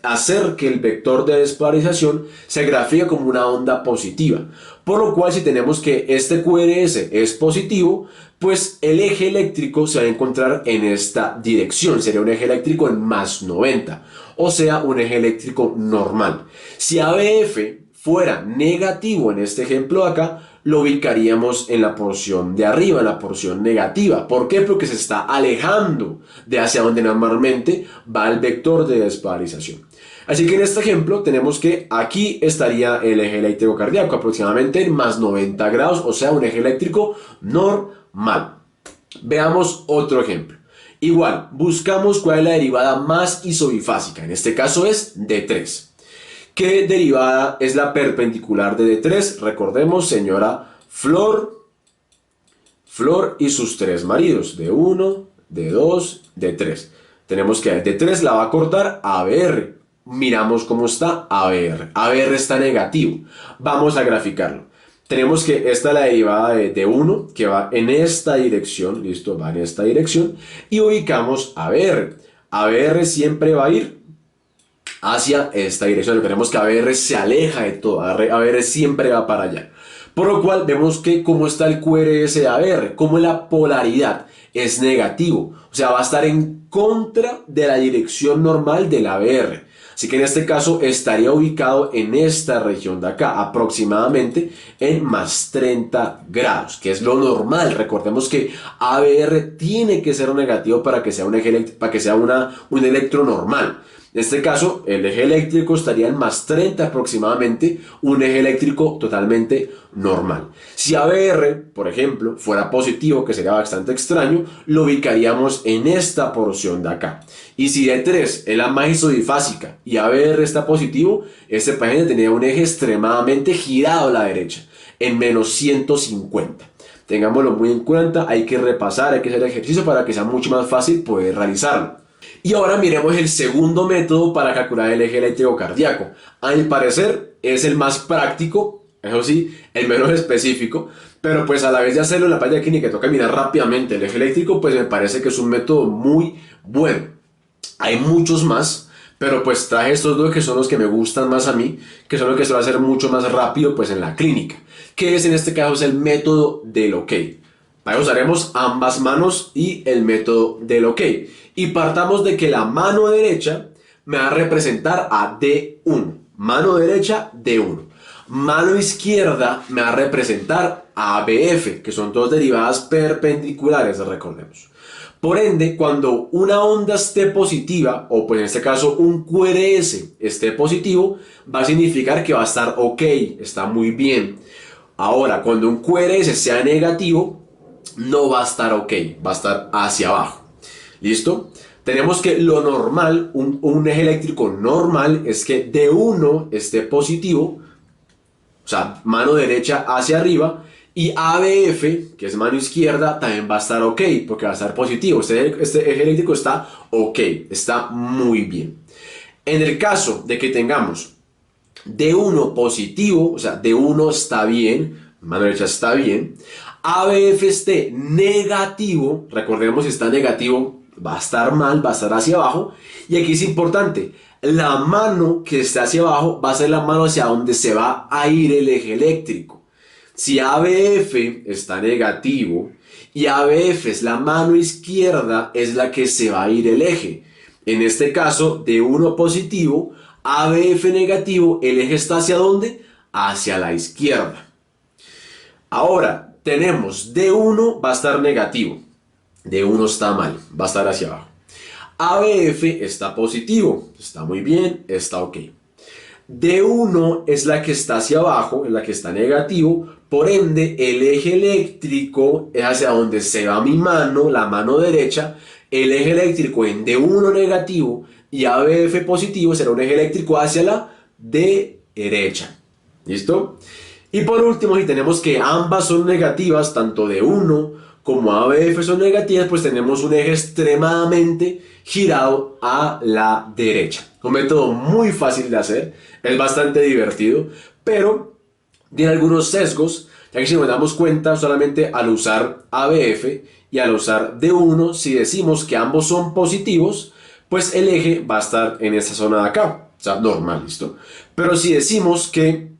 acerque el vector de despolarización se grafica como una onda positiva. Por lo cual, si tenemos que este QRS es positivo, pues el eje eléctrico se va a encontrar en esta dirección. Sería un eje eléctrico en más 90. O sea, un eje eléctrico normal. Si ABF fuera negativo en este ejemplo de acá, lo ubicaríamos en la porción de arriba, en la porción negativa. ¿Por qué? Porque se está alejando de hacia donde normalmente va el vector de despolarización. Así que en este ejemplo tenemos que aquí estaría el eje eléctrico cardíaco aproximadamente en más 90 grados, o sea, un eje eléctrico normal. Veamos otro ejemplo. Igual, buscamos cuál es la derivada más isobifásica. En este caso es D3. ¿Qué derivada es la perpendicular de D3? Recordemos, señora Flor, Flor y sus tres maridos, D1, D2, D3. Tenemos que D3 la va a cortar ABR. Miramos cómo está ABR. ABR está negativo. Vamos a graficarlo. Tenemos que esta es la derivada de D1 que va en esta dirección. Listo, va en esta dirección. Y ubicamos ABR. ABR siempre va a ir hacia esta dirección. Veremos que ABR se aleja de todo. ABR siempre va para allá. Por lo cual vemos que cómo está el QRS de ABR, cómo la polaridad es negativo. O sea, va a estar en contra de la dirección normal del ABR. Así que en este caso estaría ubicado en esta región de acá, aproximadamente en más 30 grados, que es lo normal. Recordemos que ABR tiene que ser un negativo para que sea un electro normal. En este caso, el eje eléctrico estaría en más 30 aproximadamente, un eje eléctrico totalmente normal. Si ABR, por ejemplo, fuera positivo, que sería bastante extraño, lo ubicaríamos en esta porción de acá. Y si D3 es la más isodifásica y ABR está positivo, este paciente tenía un eje extremadamente girado a la derecha, en menos 150. Tengámoslo muy en cuenta, hay que repasar, hay que hacer el ejercicio para que sea mucho más fácil poder realizarlo. Y ahora miremos el segundo método para calcular el eje eléctrico cardíaco. A mi parecer es el más práctico, eso sí, el menos específico, pero pues a la vez de hacerlo en la práctica clínica toca mirar rápidamente el eje eléctrico, pues me parece que es un método muy bueno. Hay muchos más, pero pues traje estos dos que son los que me gustan más a mí, que son los que se va a hacer mucho más rápido pues en la clínica, que es en este caso es el método del OK. Para eso usaremos ambas manos y el método del OK. Y partamos de que la mano derecha me va a representar a D1. Mano derecha, D1. Mano izquierda me va a representar a ABF, que son dos derivadas perpendiculares, recordemos. Por ende, cuando una onda esté positiva, o pues en este caso un QRS esté positivo, va a significar que va a estar OK, está muy bien. Ahora, cuando un QRS sea negativo, no va a estar OK, va a estar hacia abajo. ¿Listo? Tenemos que lo normal, un eje eléctrico normal es que D1 esté positivo, o sea, mano derecha hacia arriba, y ABF, que es mano izquierda, también va a estar ok, porque va a estar positivo. Este eje eléctrico está ok, está muy bien. En el caso de que tengamos D1 positivo, o sea, D1 está bien, mano derecha está bien, ABF esté negativo, recordemos si está negativo, va a estar mal, va a estar hacia abajo, y aquí es importante, la mano que está hacia abajo va a ser la mano hacia donde se va a ir el eje eléctrico. Si ABF está negativo y ABF es la mano izquierda, es la que se va a ir el eje. En este caso, D1 positivo, ABF negativo, el eje está ¿hacia dónde? Hacia la izquierda. Ahora, tenemos D1 va a estar negativo, D1 está mal, va a estar hacia abajo. ABF está positivo, está muy bien, está ok. D1 es la que está hacia abajo, es la que está negativo, por ende el eje eléctrico es hacia donde se va mi mano, la mano derecha, el eje eléctrico en D1 negativo y ABF positivo será un eje eléctrico hacia la derecha. ¿Listo? Y por último, si tenemos que ambas son negativas, tanto D1 como ABF son negativas, pues tenemos un eje extremadamente girado a la derecha. Un método muy fácil de hacer, es bastante divertido, pero tiene algunos sesgos, ya que si nos damos cuenta solamente al usar ABF y al usar D1, si decimos que ambos son positivos, pues el eje va a estar en esta zona de acá, o sea, normal, ¿listo? Pero si decimos que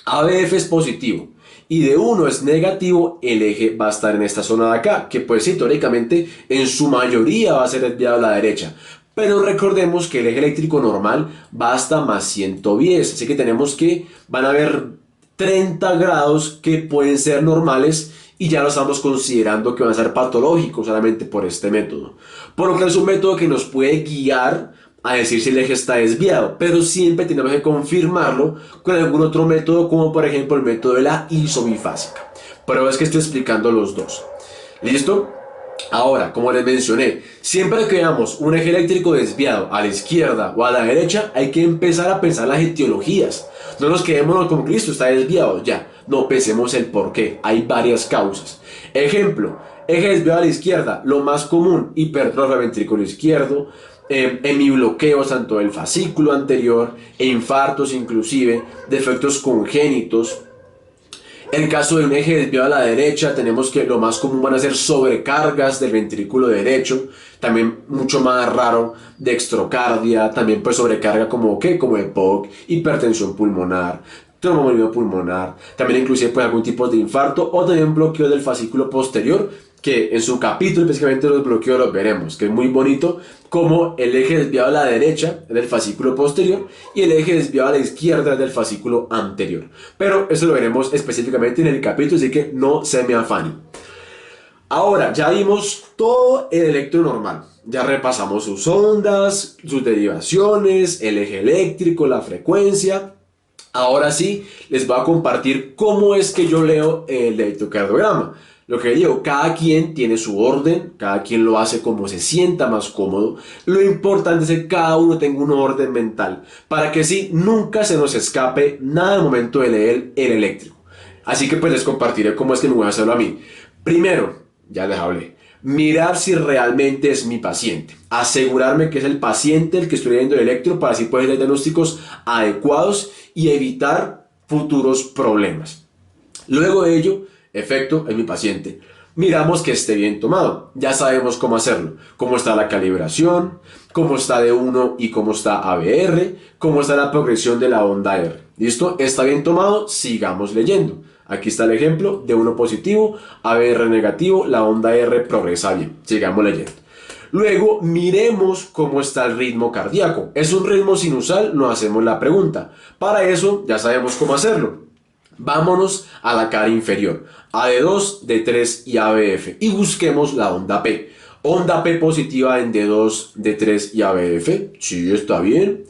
ABF es positivo y D1 es negativo, el eje va a estar en esta zona de acá, que pues sí, teóricamente en su mayoría va a ser desviado a la derecha. Pero recordemos que el eje eléctrico normal va hasta más 110, así que tenemos que van a haber 30 grados que pueden ser normales y ya lo estamos considerando que van a ser patológicos solamente por este método. Por lo que es un método que nos puede guiar a decir si el eje está desviado, pero siempre tenemos que confirmarlo con algún otro método, como por ejemplo el método de la isomifásica. Pero es que estoy explicando los dos. ¿Listo? Ahora, como les mencioné, siempre que veamos un eje eléctrico desviado a la izquierda o a la derecha, hay que empezar a pensar las etiologías. No nos quedemos con Cristo, está desviado, ya. No, pensemos el por qué. Hay varias causas. Ejemplo, eje desviado a la izquierda, lo más común, hipertrofia ventrículo izquierdo, hemibloqueos tanto del fascículo anterior e infartos inclusive, defectos congénitos. En el caso de un eje desviado a la derecha, tenemos que lo más común van a ser sobrecargas del ventrículo derecho, también mucho más raro dextrocardia, también pues sobrecarga como ¿qué? Como EPOC, hipertensión pulmonar, tromboembolismo pulmonar, también inclusive pues algún tipo de infarto o también bloqueo del fascículo posterior, que en su capítulo específicamente los bloqueos los veremos, que es muy bonito como el eje desviado a la derecha es del fascículo posterior y el eje desviado a la izquierda es del fascículo anterior. Pero eso lo veremos específicamente en el capítulo, así que no se me afanen. Ahora, ya vimos todo el electro normal. Ya repasamos sus ondas, sus derivaciones, el eje eléctrico, la frecuencia. Ahora sí, les voy a compartir cómo es que yo leo el electrocardiograma. Lo que digo, cada quien tiene su orden, cada quien lo hace como se sienta más cómodo. Lo importante es que cada uno tenga un orden mental, para que sí, nunca se nos escape nada al momento de leer el eléctrico. Así que pues les compartiré cómo es que me voy a hacerlo a mí. Primero, ya les hablé, mirar si realmente es mi paciente. Asegurarme que es el paciente el que estoy leyendo el electro para así poder hacer diagnósticos adecuados y evitar futuros problemas. Luego de ello, efecto en mi paciente. Miramos que esté bien tomado. Ya sabemos cómo hacerlo. Cómo está la calibración, cómo está D1 y cómo está ABR, cómo está la progresión de la onda R. ¿Listo? Está bien tomado, sigamos leyendo. Aquí está el ejemplo, D1 positivo, ABR negativo, la onda R progresa bien. Sigamos leyendo. Luego miremos cómo está el ritmo cardíaco. ¿Es un ritmo sinusal? Nos hacemos la pregunta. Para eso ya sabemos cómo hacerlo. Vámonos a la cara inferior, AD2, D3 y ABF y busquemos la onda P. Onda P positiva en D2, D3 y ABF, sí, está bien.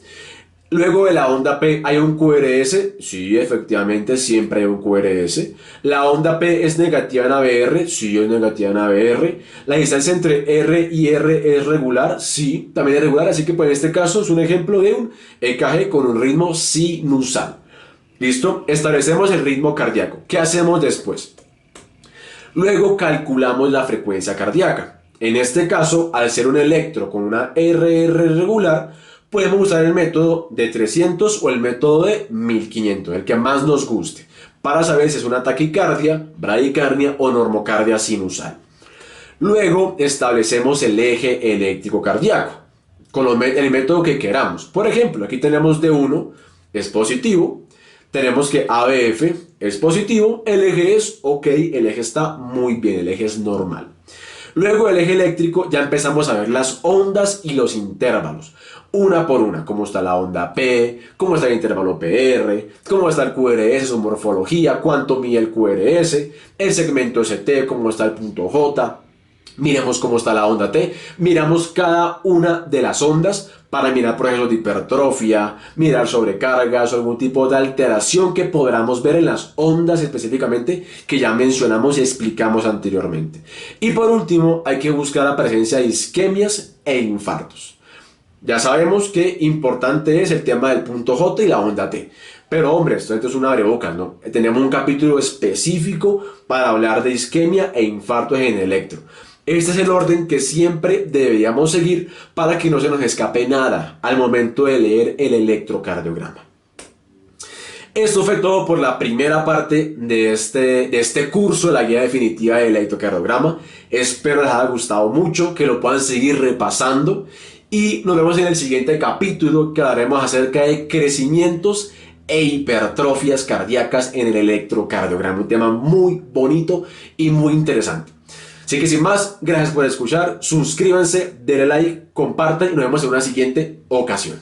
Luego de la onda P hay un QRS, sí, efectivamente siempre hay un QRS. La onda P es negativa en ABR, sí, es negativa en ABR. La distancia entre R y R es regular, sí, también es regular, así que pues en este caso es un ejemplo de un EKG con un ritmo sinusal. ¿Listo? Establecemos el ritmo cardíaco. ¿Qué hacemos después? Luego calculamos la frecuencia cardíaca. En este caso, al ser un electro con una RR regular, podemos usar el método de 300 o el método de 1500, el que más nos guste, para saber si es una taquicardia, bradicardia o normocardia sinusal. Luego establecemos el eje eléctrico cardíaco con el método que queramos. Por ejemplo, aquí tenemos D1, es positivo. Tenemos que ABF es positivo, el eje es ok, el eje está muy bien, el eje es normal. Luego del eje eléctrico ya empezamos a ver las ondas y los intervalos, una por una, cómo está la onda P, cómo está el intervalo PR, cómo está el QRS, su morfología, cuánto mide el QRS, el segmento ST, cómo está el punto J. Miremos cómo está la onda T, miramos cada una de las ondas para mirar procesos de hipertrofia, mirar sobrecargas o algún tipo de alteración que podamos ver en las ondas específicamente que ya mencionamos y explicamos anteriormente. Y por último, hay que buscar la presencia de isquemias e infartos. Ya sabemos que importante es el tema del punto J y la onda T. Pero hombre, esto es una abrebocas, ¿no? Tenemos un capítulo específico para hablar de isquemia e infartos en electro. Este es el orden que siempre deberíamos seguir para que no se nos escape nada al momento de leer el electrocardiograma. Esto fue todo por la primera parte de este curso, la guía definitiva del electrocardiograma. Espero les haya gustado mucho, que lo puedan seguir repasando y nos vemos en el siguiente capítulo que hablaremos acerca de crecimientos e hipertrofias cardíacas en el electrocardiograma. Un tema muy bonito y muy interesante. Así que sin más, gracias por escuchar, suscríbanse, denle like, compartan y nos vemos en una siguiente ocasión.